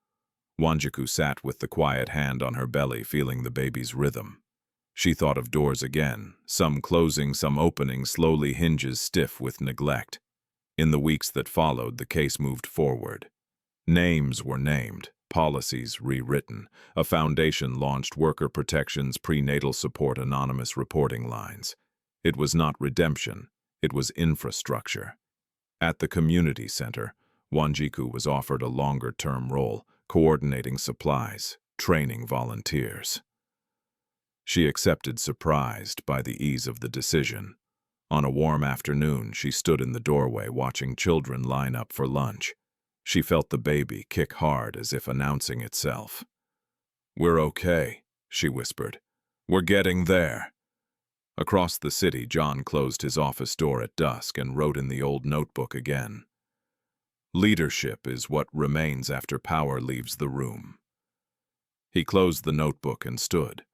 Wanjiku sat with the quiet hand on her belly, feeling the baby's rhythm. She thought of doors again, some closing, some opening, slowly, hinges stiff with neglect. In the weeks that followed, the case moved forward. Names were named, policies rewritten, a foundation launched, worker protections, prenatal support, anonymous reporting lines. It was not redemption, it was infrastructure. At the community center, Wanjiku was offered a longer-term role, coordinating supplies, training volunteers. She accepted, surprised by the ease of the decision. On a warm afternoon, she stood in the doorway watching children line up for lunch. She felt the baby kick hard, as if announcing itself. "We're okay," she whispered. "We're getting there." Across the city, John closed his office door at dusk and wrote in the old notebook again. "Leadership is what remains after power leaves the room." He closed the notebook and stood.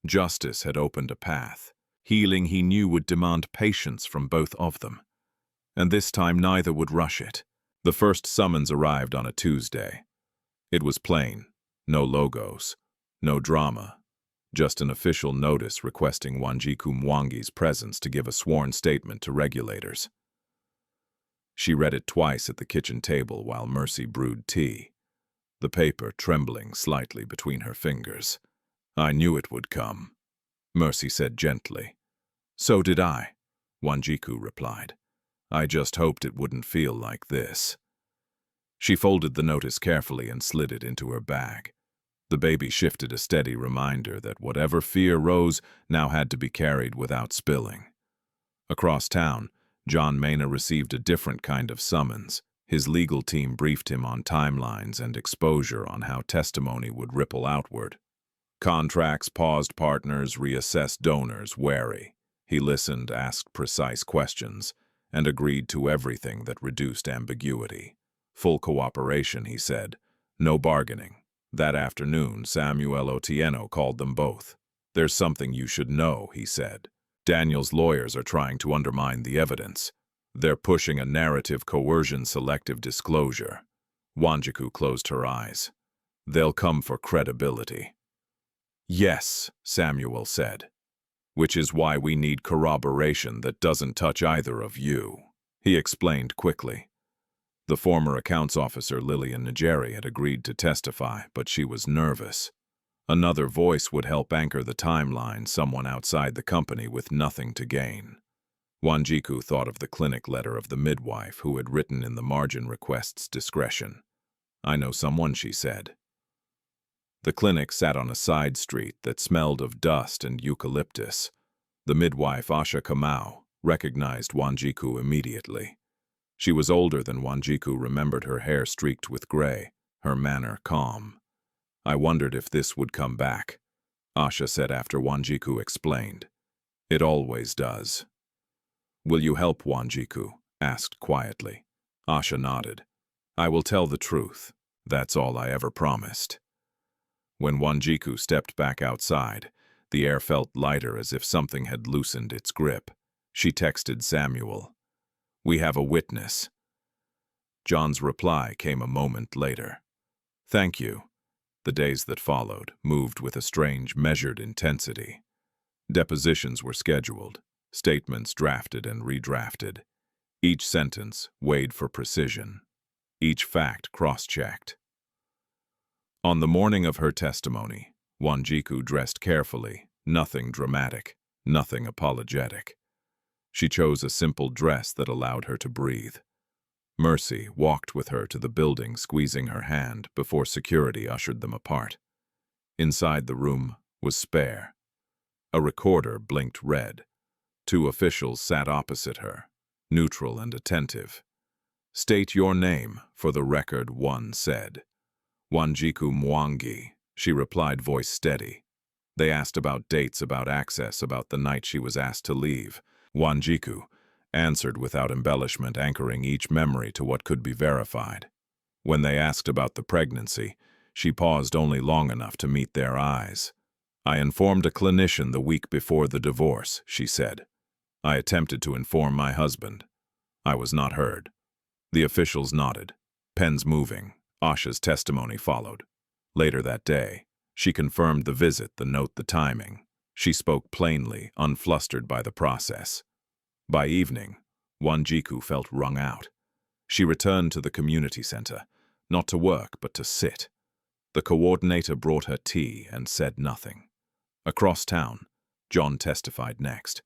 Justice had opened a path. Healing, he knew, would demand patience from both of them. And this time neither would rush it. The first summons arrived on a Tuesday. It was plain. No logos. No drama. Just an official notice requesting Wanjiku Mwangi's presence to give a sworn statement to regulators. She read it twice at the kitchen table while Mercy brewed tea, the paper trembling slightly between her fingers. "I knew it would come," Mercy said gently. "So did I," Wanjiku replied. "I just hoped it wouldn't feel like this." She folded the notice carefully and slid it into her bag. The baby shifted, a steady reminder that whatever fear rose now had to be carried without spilling. Across town, John Maina received a different kind of summons. His legal team briefed him on timelines and exposure, on how testimony would ripple outward. Contracts paused, partners reassessed, donors wary. He listened, asked precise questions, and agreed to everything that reduced ambiguity. Full cooperation, he said. No bargaining. That afternoon, Samuel Otieno called them both. "There's something you should know," he said. "Daniel's lawyers are trying to undermine the evidence. They're pushing a narrative, coercion, selective disclosure." Wanjiku closed her eyes. "They'll come for credibility." "Yes," Samuel said. "Which is why we need corroboration that doesn't touch either of you," he explained quickly. The former accounts officer, Lillian Najeri, had agreed to testify, but she was nervous. Another voice would help anchor the timeline, someone outside the company with nothing to gain. Wanjiku thought of the clinic letter of the midwife who had written in the margin, "Requests discretion." "I know someone," she said. The clinic sat on a side street that smelled of dust and eucalyptus. The midwife, Asha Kamau, recognized Wanjiku immediately. She was older than Wanjiku remembered, her hair streaked with gray, her manner calm. "I wondered if this would come back," Asha said after Wanjiku explained. "It always does." "Will you help?" Wanjiku asked quietly. Asha nodded. "I will tell the truth. That's all I ever promised." When Wanjiku stepped back outside, the air felt lighter, as if something had loosened its grip. She texted Samuel. "We have a witness." John's reply came a moment later. "Thank you." The days that followed moved with a strange, measured intensity. Depositions were scheduled, statements drafted and redrafted. Each sentence weighed for precision, each fact cross-checked. On the morning of her testimony, Wanjiku dressed carefully, nothing dramatic, nothing apologetic. She chose a simple dress that allowed her to breathe. Mercy walked with her to the building, squeezing her hand before security ushered them apart. Inside the room was spare. A recorder blinked red. Two officials sat opposite her, neutral and attentive. "State your name for the record," one said. "Wanjiku Mwangi," she replied, voice steady. They asked about dates, about access, about the night she was asked to leave. Wanjiku answered without embellishment, anchoring each memory to what could be verified. When they asked about the pregnancy, she paused only long enough to meet their eyes. "I informed a clinician the week before the divorce," she said. "I attempted to inform my husband. I was not heard." The officials nodded, pens moving. Asha's testimony followed. Later that day, she confirmed the visit, the note, the timing. She spoke plainly, unflustered by the process. By evening, Wanjiku felt wrung out. She returned to the community center, not to work, but to sit. The coordinator brought her tea and said nothing. Across town, John testified next.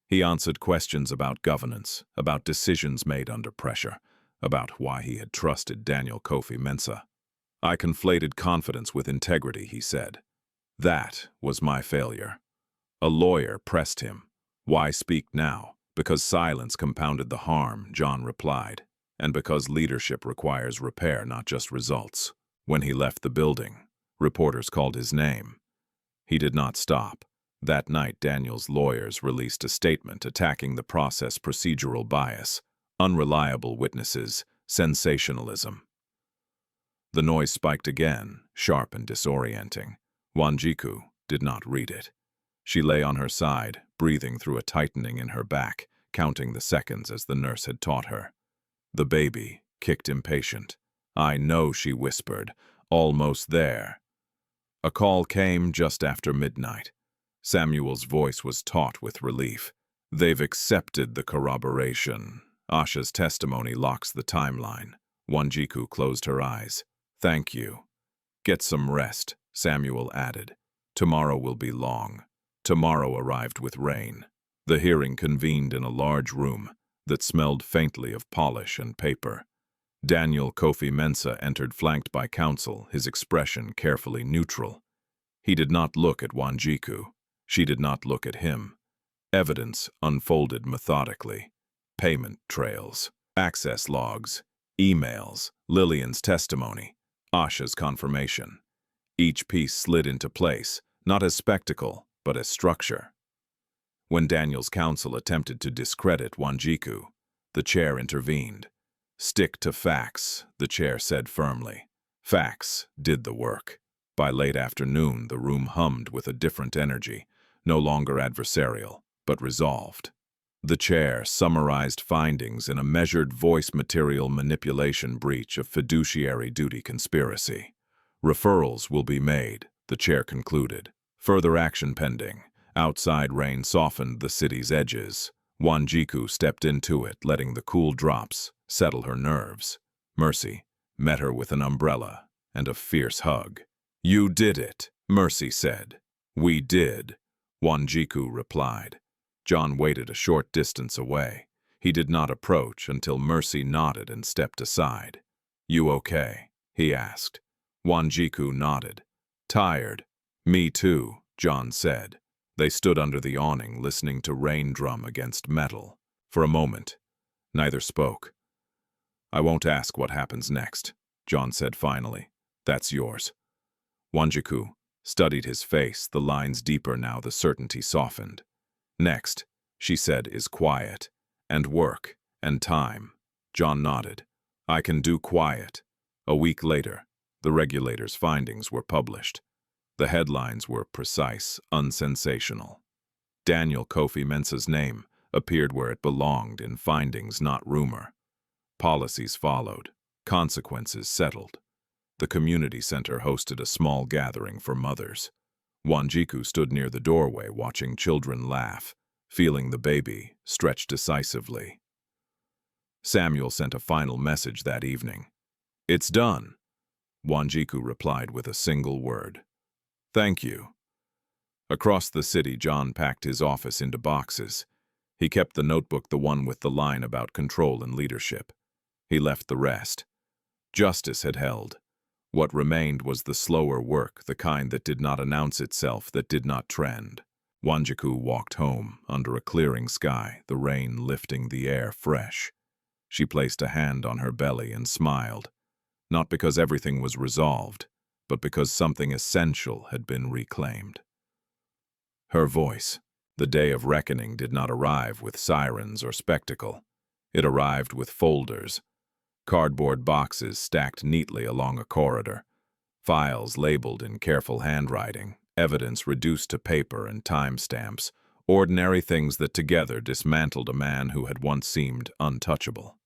He answered questions about governance, about decisions made under pressure, about why he had trusted Daniel Kofi Mensah. "I conflated confidence with integrity," he said. "That was my failure." A lawyer pressed him. "Why speak now?" "Because silence compounded the harm," John replied, "and because leadership requires repair, not just results." When he left the building, reporters called his name. He did not stop. That night, Daniel's lawyers released a statement attacking the process, procedural bias, unreliable witnesses, sensationalism. The noise spiked again, sharp and disorienting. Wanjiku did not read it. She lay on her side, breathing through a tightening in her back, counting the seconds as the nurse had taught her. The baby kicked impatient. "I know," she whispered, "almost there." A call came just after midnight. Samuel's voice was taut with relief. "They've accepted the corroboration." Asha's testimony locks the timeline. Wanjiku closed her eyes. "Thank you." "Get some rest," Samuel added. "Tomorrow will be long." Tomorrow arrived with rain. The hearing convened in a large room that smelled faintly of polish and paper. Daniel Kofi Mensah entered, flanked by counsel, his expression carefully neutral. He did not look at Wanjiku. She did not look at him. Evidence unfolded methodically. Payment trails, access logs, emails, Lillian's testimony, Asha's confirmation. Each piece slid into place, not as spectacle, but as structure. When Daniel's counsel attempted to discredit Wanjiku, the chair intervened. "Stick to facts," the chair said firmly. Facts did the work. By late afternoon, the room hummed with a different energy, no longer adversarial, but resolved. The chair summarized findings in a measured voice: material manipulation, breach of fiduciary duty, conspiracy. "Referrals will be made," the chair concluded. "Further action pending." Outside rain softened the city's edges. Wanjiku stepped into it, letting the cool drops settle her nerves. Mercy met her with an umbrella and a fierce hug. "You did it," Mercy said. "We did," Wanjiku replied. John waited a short distance away. He did not approach until Mercy nodded and stepped aside. "You okay?" he asked. Wanjiku nodded. "Tired?" "Me too," John said. They stood under the awning, listening to rain drum against metal. For a moment, neither spoke. "I won't ask what happens next," John said finally. "That's yours." Wanjiku studied his face, the lines deeper now, the certainty softened. "Next," she said, "is quiet, and work, and time." John nodded. "I can do quiet." A week later, the regulator's findings were published. The headlines were precise, unsensational. Daniel Kofi Mensah's name appeared where it belonged, in findings, not rumor. Policies followed. Consequences settled. The community center hosted a small gathering for mothers. Wanjiku stood near the doorway, watching children laugh, feeling the baby stretch decisively. Samuel sent a final message that evening. "It's done," Wanjiku replied with a single word. "Thank you." Across the city, John packed his office into boxes. He kept the notebook, the one with the line about control and leadership. He left the rest. Justice had held. What remained was the slower work, the kind that did not announce itself, that did not trend. Wanjiku walked home, under a clearing sky, the rain lifting the air fresh. She placed a hand on her belly and smiled, not because everything was resolved, but because something essential had been reclaimed. Her voice. The day of reckoning did not arrive with sirens or spectacle. It arrived with folders, cardboard boxes stacked neatly along a corridor, files labeled in careful handwriting, evidence reduced to paper and timestamps, ordinary things that together dismantled a man who had once seemed untouchable.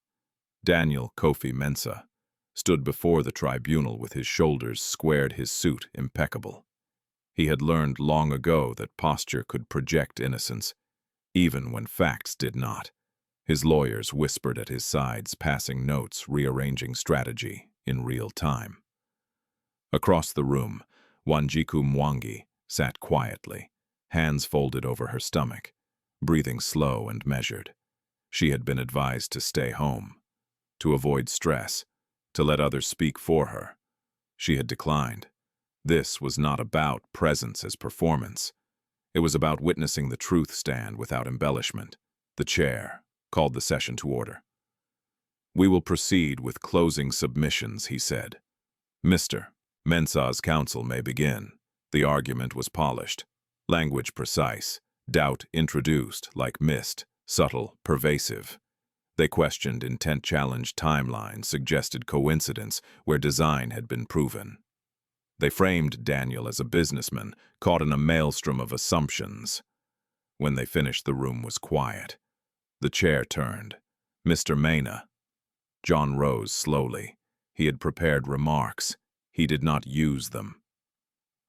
Daniel Kofi Mensah stood before the tribunal with his shoulders squared, his suit impeccable. He had learned long ago that posture could project innocence, even when facts did not. His lawyers whispered at his sides, passing notes, rearranging strategy in real time. Across the room, Wanjiku Mwangi sat quietly, hands folded over her stomach, breathing slow and measured. She had been advised to stay home, to avoid stress, to let others speak for her. She had declined. This was not about presence as performance. It was about witnessing the truth stand without embellishment. The chair called the session to order. "We will proceed with closing submissions," he said. "Mr. Mensah's counsel may begin." The argument was polished, language precise, doubt introduced like mist, subtle, pervasive. They questioned intent, challenged timelines, suggested coincidence where design had been proven. They framed Daniel as a businessman caught in a maelstrom of assumptions. When they finished, the room was quiet. The chair turned. "Mr. Maina." John rose slowly. He had prepared remarks. He did not use them.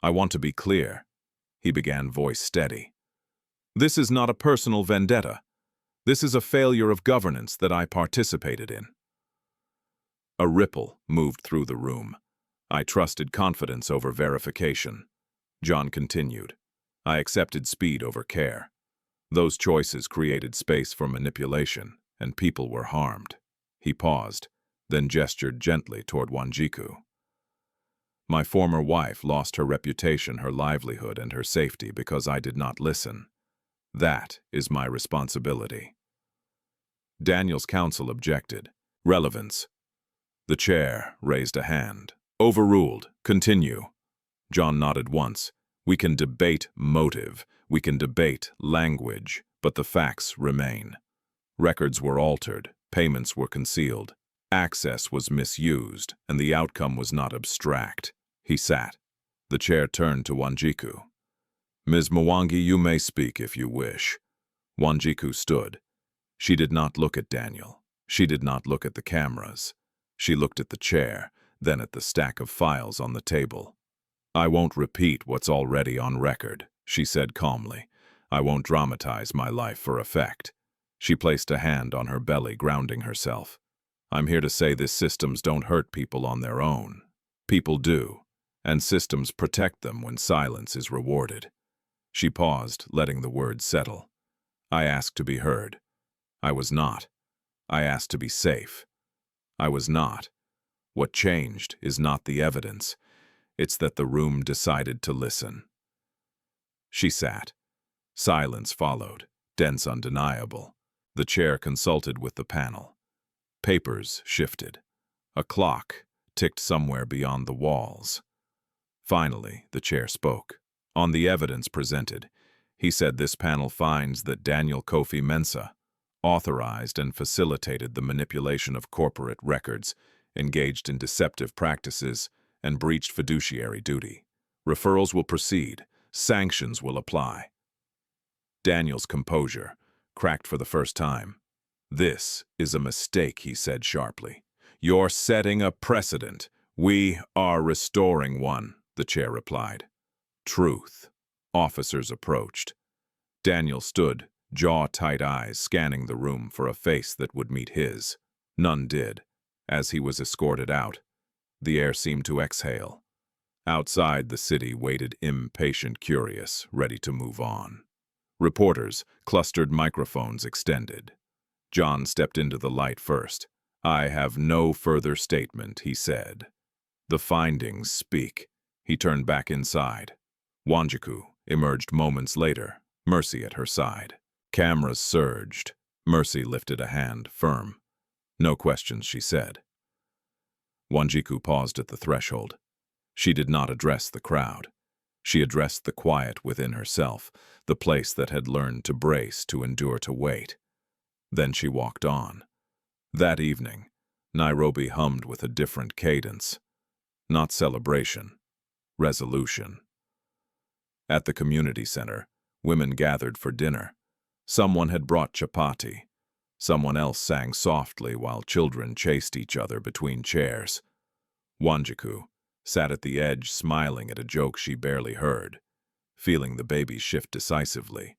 "I want to be clear," he began, voice steady. "This is not a personal vendetta. This is a failure of governance that I participated in." A ripple moved through the room. "I trusted confidence over verification." John continued. "I accepted speed over care. Those choices created space for manipulation, and people were harmed." He paused, then gestured gently toward Wanjiku. "My former wife lost her reputation, her livelihood, and her safety because I did not listen. That is my responsibility." Daniel's counsel objected. "Relevance." The chair raised a hand. "Overruled. Continue." John nodded once. "We can debate motive. We can debate language, but the facts remain. Records were altered. Payments were concealed. Access was misused, and the outcome was not abstract." He sat. The chair turned to Wanjiku. "Ms. Mwangi, you may speak if you wish." Wanjiku stood. She did not look at Daniel. She did not look at the cameras. She looked at the chair, then at the stack of files on the table. "I won't repeat what's already on record," she said calmly. "I won't dramatize my life for effect." She placed a hand on her belly, grounding herself. "I'm here to say these systems don't hurt people on their own. People do, and systems protect them when silence is rewarded." She paused, letting the words settle. "I asked to be heard. I was not. I asked to be safe. I was not. What changed is not the evidence. It's that the room decided to listen." She sat. Silence followed, dense, undeniable. The chair consulted with the panel. Papers shifted. A clock ticked somewhere beyond the walls. Finally, the chair spoke. On the evidence presented, he said this panel finds that Daniel Kofi Mensah authorized and facilitated the manipulation of corporate records, engaged in deceptive practices, and breached fiduciary duty. Referrals will proceed. Sanctions will apply. Daniel's composure cracked for the first time. "This is a mistake," he said sharply. "You're setting a precedent. We are restoring one," the chair replied. "Truth." Officers approached. Daniel stood, jaw-tight, eyes scanning the room for a face that would meet his. None did. As he was escorted out, the air seemed to exhale. Outside, the city waited impatient, curious, ready to move on. Reporters, clustered microphones extended. John stepped into the light first. "I have no further statement," he said. "The findings speak." He turned back inside. Wanjiku emerged moments later, Mercy at her side. Cameras surged. Mercy lifted a hand, firm. "No questions," she said. Wanjiku paused at the threshold. She did not address the crowd. She addressed the quiet within herself, the place that had learned to brace, to endure, to wait. Then she walked on. That evening, Nairobi hummed with a different cadence. Not celebration, resolution. At the community center, women gathered for dinner. Someone had brought chapati. Someone else sang softly while children chased each other between chairs. Wanjiku sat at the edge, smiling at a joke she barely heard, feeling the baby shift decisively.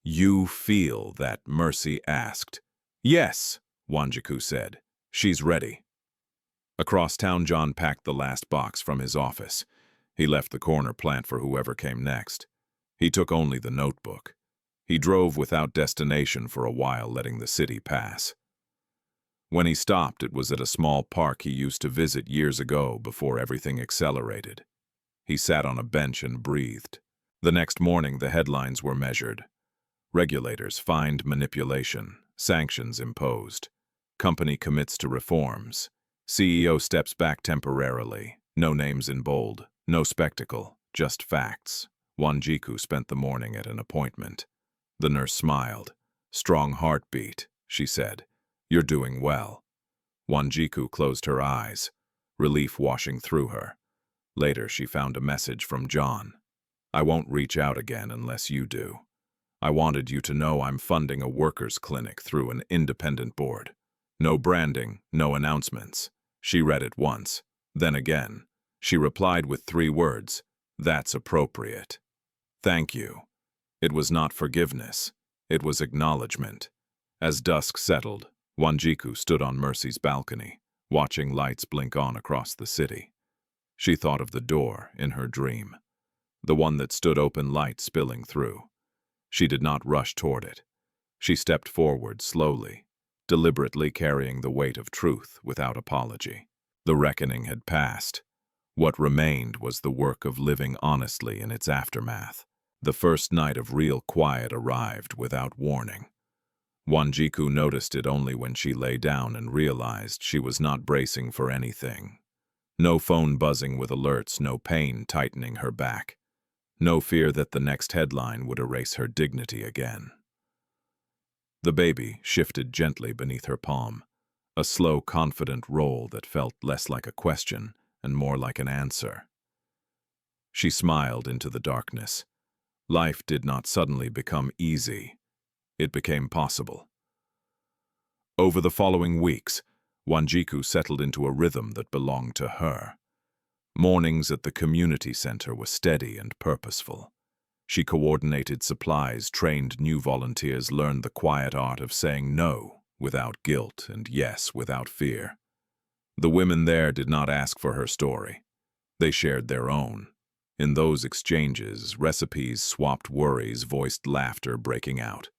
"You feel that?" Mercy asked. "Yes," Wanjiku said. "She's ready." Across town, John packed the last box from his office. He left the corner plant for whoever came next. He took only the notebook. He drove without destination for a while, letting the city pass. When he stopped, it was at a small park he used to visit years ago before everything accelerated. He sat on a bench and breathed. The next morning, the headlines were measured. Regulators fined manipulation, sanctions imposed. Company commits to reforms. CEO steps back temporarily. No names in bold, no spectacle, just facts. Wanjiku spent the morning at an appointment. The nurse smiled. "Strong heartbeat," she said. "You're doing well." Wanjiku closed her eyes, relief washing through her. Later, she found a message from John. "I won't reach out again unless you do. I wanted you to know I'm funding a workers' clinic through an independent board. No branding, no announcements." She read it once, then again. She replied with 3 words, "That's appropriate." "Thank you." It was not forgiveness. It was acknowledgement. As dusk settled, Wanjiku stood on Mercy's balcony, watching lights blink on across the city. She thought of the door in her dream, the one that stood open, light spilling through. She did not rush toward it. She stepped forward slowly, deliberately, carrying the weight of truth without apology. The reckoning had passed. What remained was the work of living honestly in its aftermath. The first night of real quiet arrived without warning. Wanjiku noticed it only when she lay down and realized she was not bracing for anything. No phone buzzing with alerts, no pain tightening her back. No fear that the next headline would erase her dignity again. The baby shifted gently beneath her palm, a slow, confident roll that felt less like a question and more like an answer. She smiled into the darkness. Life did not suddenly become easy. It became possible. Over the following weeks, Wanjiku settled into a rhythm that belonged to her. Mornings at the community center were steady and purposeful. She coordinated supplies, trained new volunteers, learned the quiet art of saying no without guilt and yes without fear. The women there did not ask for her story. They shared their own. In those exchanges, recipes swapped worries, voiced laughter breaking out.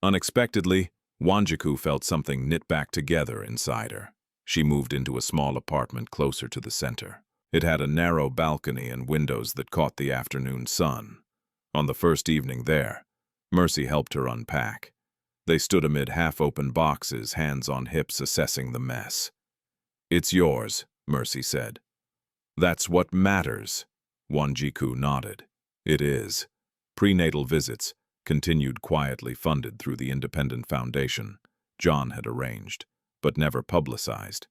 Unexpectedly, Wanjiku felt something knit back together inside her. She moved into a small apartment closer to the center. It had a narrow balcony and windows that caught the afternoon sun. On the first evening there, Mercy helped her unpack. They stood amid half-open boxes, hands on hips, assessing the mess. "It's yours," Mercy said. "That's what matters." Wanjiku nodded. "It is." Prenatal visits continued quietly, funded through the independent foundation John had arranged, but never publicized.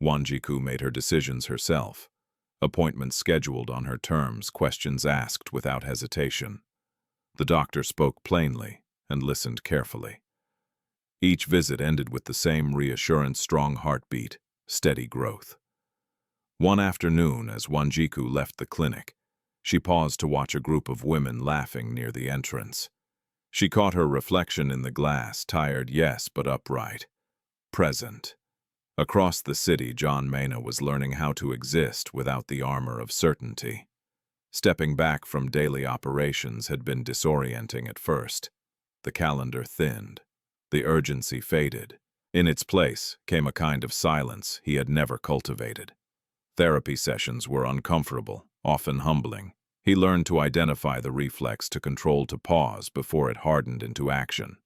Wanjiku made her decisions herself. Appointments scheduled on her terms, questions asked without hesitation. The doctor spoke plainly and listened carefully. Each visit ended with the same reassurance, strong heartbeat, steady growth. One afternoon, as Wanjiku left the clinic, she paused to watch a group of women laughing near the entrance. She caught her reflection in the glass, tired, yes, but upright, present. Across the city, John Maina was learning how to exist without the armor of certainty. Stepping back from daily operations had been disorienting at first. The calendar thinned. The urgency faded. In its place came a kind of silence he had never cultivated. Therapy sessions were uncomfortable, often humbling. He learned to identify the reflex to pause before it hardened into action.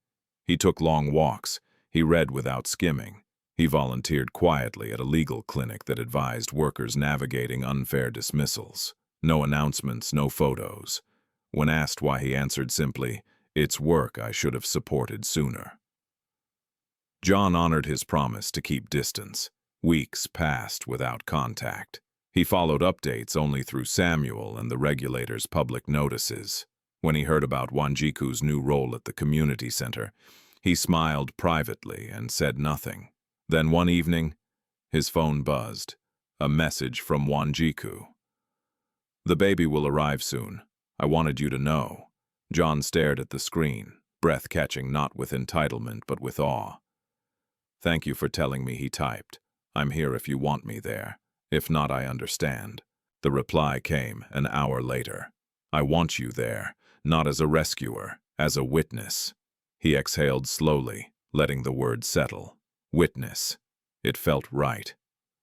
He took long walks. He read without skimming. He volunteered quietly at a legal clinic that advised workers navigating unfair dismissals. No announcements, no photos. When asked why, he answered simply, "It's work I should have supported sooner." John honored his promise to keep distance. Weeks passed without contact. He followed updates only through Samuel and the regulator's public notices. When he heard about Wanjiku's new role at the community center, he smiled privately and said nothing. Then one evening, his phone buzzed. A message from Wanjiku. "The baby will arrive soon. I wanted you to know." John stared at the screen, breath catching not with entitlement but with awe. "Thank you for telling me," he typed. "I'm here if you want me there. If not, I understand." The reply came an hour later. "I want you there, not as a rescuer, as a witness." He exhaled slowly, letting the word settle. Witness. It felt right.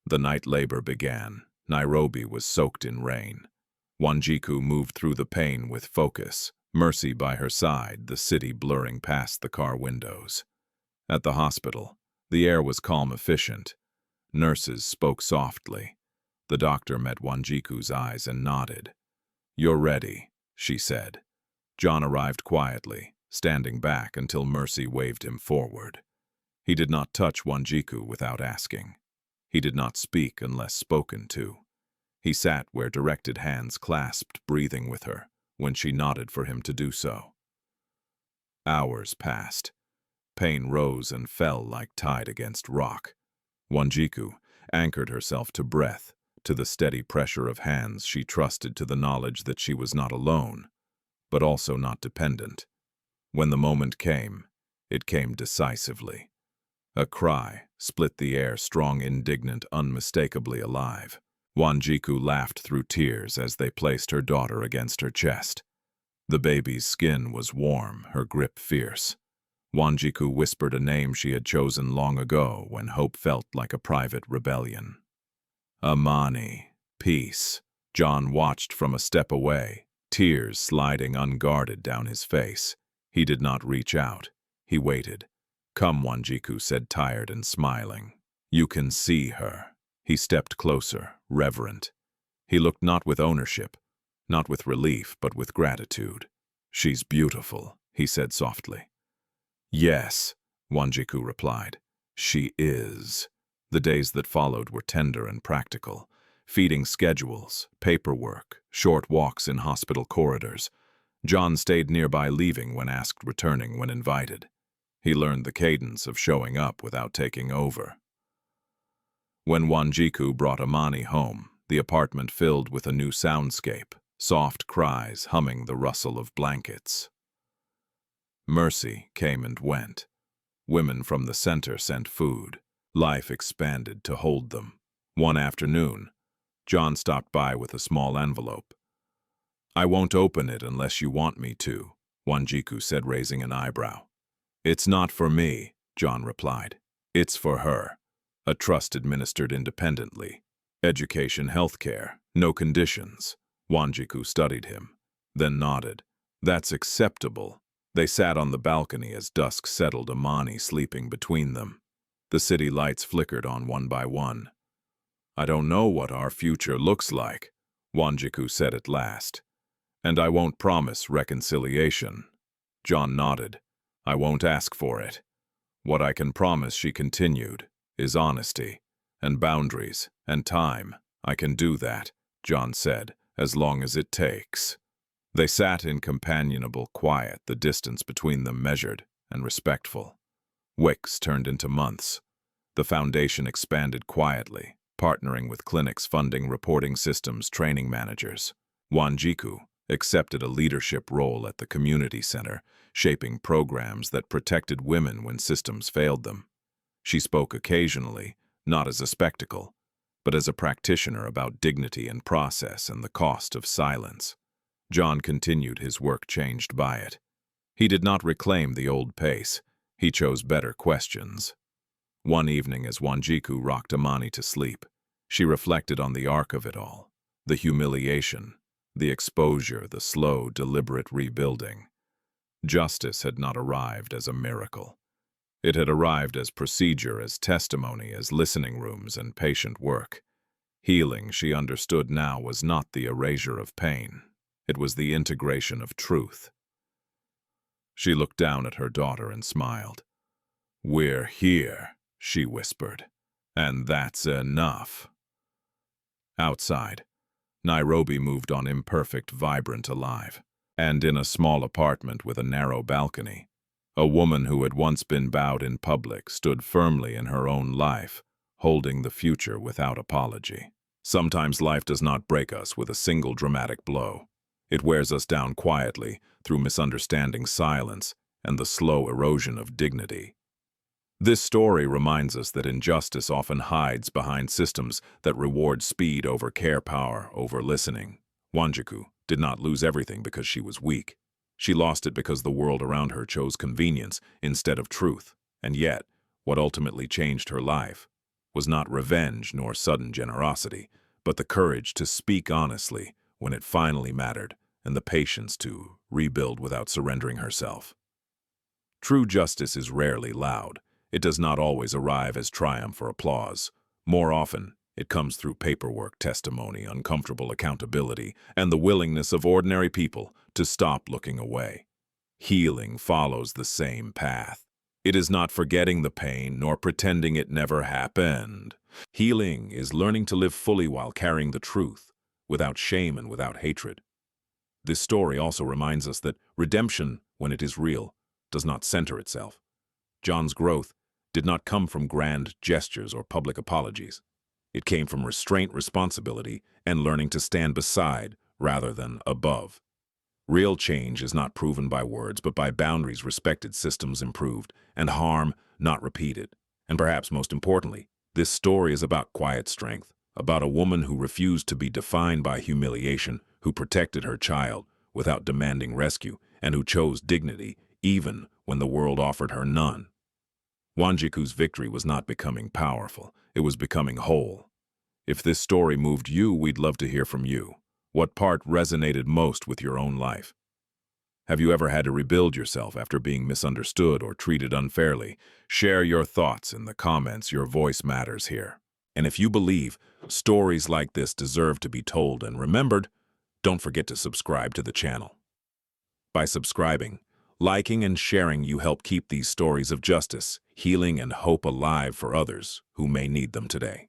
The night labor began. Nairobi was soaked in rain. Wanjiku moved through the pain with focus, Mercy by her side, the city blurring past the car windows. At the hospital, the air was calm, efficient. Nurses spoke softly. The doctor met Wanjiku's eyes and nodded. "You're ready," she said. John arrived quietly, standing back until Mercy waved him forward. He did not touch Wanjiku without asking. He did not speak unless spoken to. He sat where directed hands clasped, breathing with her, when she nodded for him to do so. Hours passed. Pain rose and fell like tide against rock. Wanjiku anchored herself to breath, to the steady pressure of hands she trusted, to the knowledge that she was not alone, but also not dependent. When the moment came, it came decisively. A cry split the air, strong, indignant, unmistakably alive. Wanjiku laughed through tears as they placed her daughter against her chest. The baby's skin was warm, her grip fierce. Wanjiku whispered a name she had chosen long ago when hope felt like a private rebellion. Amani, peace. John watched from a step away, tears sliding unguarded down his face. He did not reach out. He waited. "Come," Wanjiku said, tired and smiling. "You can see her." He stepped closer, reverent. He looked not with ownership, not with relief, but with gratitude. "She's beautiful," he said softly. "Yes," Wanjiku replied. "She is." The days that followed were tender and practical. Feeding schedules, paperwork, short walks in hospital corridors. John stayed nearby, leaving when asked, returning when invited. He learned the cadence of showing up without taking over. When Wanjiku brought Amani home, the apartment filled with a new soundscape, soft cries humming the rustle of blankets. Mercy came and went. Women from the center sent food. Life expanded to hold them. One afternoon, John stopped by with a small envelope. "I won't open it unless you want me to," Wanjiku said, raising an eyebrow. "It's not for me," John replied. "It's for her. A trust administered independently. Education, healthcare, no conditions." Wanjiku studied him, then nodded. "That's acceptable." They sat on the balcony as dusk settled, Amani sleeping between them. The city lights flickered on one by one. "I don't know what our future looks like," Wanjiku said at last. "And I won't promise reconciliation." John nodded. "I won't ask for it. What I can promise," she continued, "is honesty, and boundaries, and time. I can do that," John said, "as long as it takes." They sat in companionable quiet, the distance between them measured and respectful. Weeks turned into months. The foundation expanded quietly, partnering with clinics, funding, reporting systems, training managers. Wanjiku accepted a leadership role at the community center, shaping programs that protected women when systems failed them. She spoke occasionally, not as a spectacle, but as a practitioner about dignity and process and the cost of silence. John continued his work changed by it. He did not reclaim the old pace. He chose better questions. One evening as Wanjiku rocked Amani to sleep, she reflected on the arc of it all, the humiliation, the exposure, the slow, deliberate rebuilding. Justice had not arrived as a miracle. It had arrived as procedure, as testimony, as listening rooms and patient work. Healing, she understood now, was not the erasure of pain. It was the integration of truth. She looked down at her daughter and smiled. "We're here," she whispered, "and that's enough." Outside, Nairobi moved on, imperfect, vibrant, alive. And in a small apartment with a narrow balcony, a woman who had once been bowed in public stood firmly in her own life, holding the future without apology. Sometimes life does not break us with a single dramatic blow. It wears us down quietly through misunderstanding, silence, and the slow erosion of dignity. This story reminds us that injustice often hides behind systems that reward speed over care, power over listening. Wanjiku did not lose everything because she was weak. She lost it because the world around her chose convenience instead of truth. And yet, what ultimately changed her life was not revenge nor sudden generosity, but the courage to speak honestly when it finally mattered, and the patience to rebuild without surrendering herself. True justice is rarely loud. It does not always arrive as triumph or applause. More often, it comes through paperwork, testimony, uncomfortable accountability, and the willingness of ordinary people to stop looking away. Healing follows the same path. It is not forgetting the pain nor pretending it never happened. Healing is learning to live fully while carrying the truth, without shame and without hatred. This story also reminds us that redemption, when it is real, does not center itself. John's growth did not come from grand gestures or public apologies. It came from restraint, responsibility, and learning to stand beside rather than above. Real change is not proven by words, but by boundaries respected, systems improved, and harm not repeated. And perhaps most importantly, this story is about quiet strength, about a woman who refused to be defined by humiliation, who protected her child without demanding rescue, and who chose dignity even when the world offered her none. Wanjiku's victory was not becoming powerful, it was becoming whole. If this story moved you, we'd love to hear from you. What part resonated most with your own life? Have you ever had to rebuild yourself after being misunderstood or treated unfairly? Share your thoughts in the comments. Your voice matters here. And if you believe stories like this deserve to be told and remembered, don't forget to subscribe to the channel. By subscribing, liking, and sharing, you help keep these stories of justice, healing, and hope alive for others who may need them today.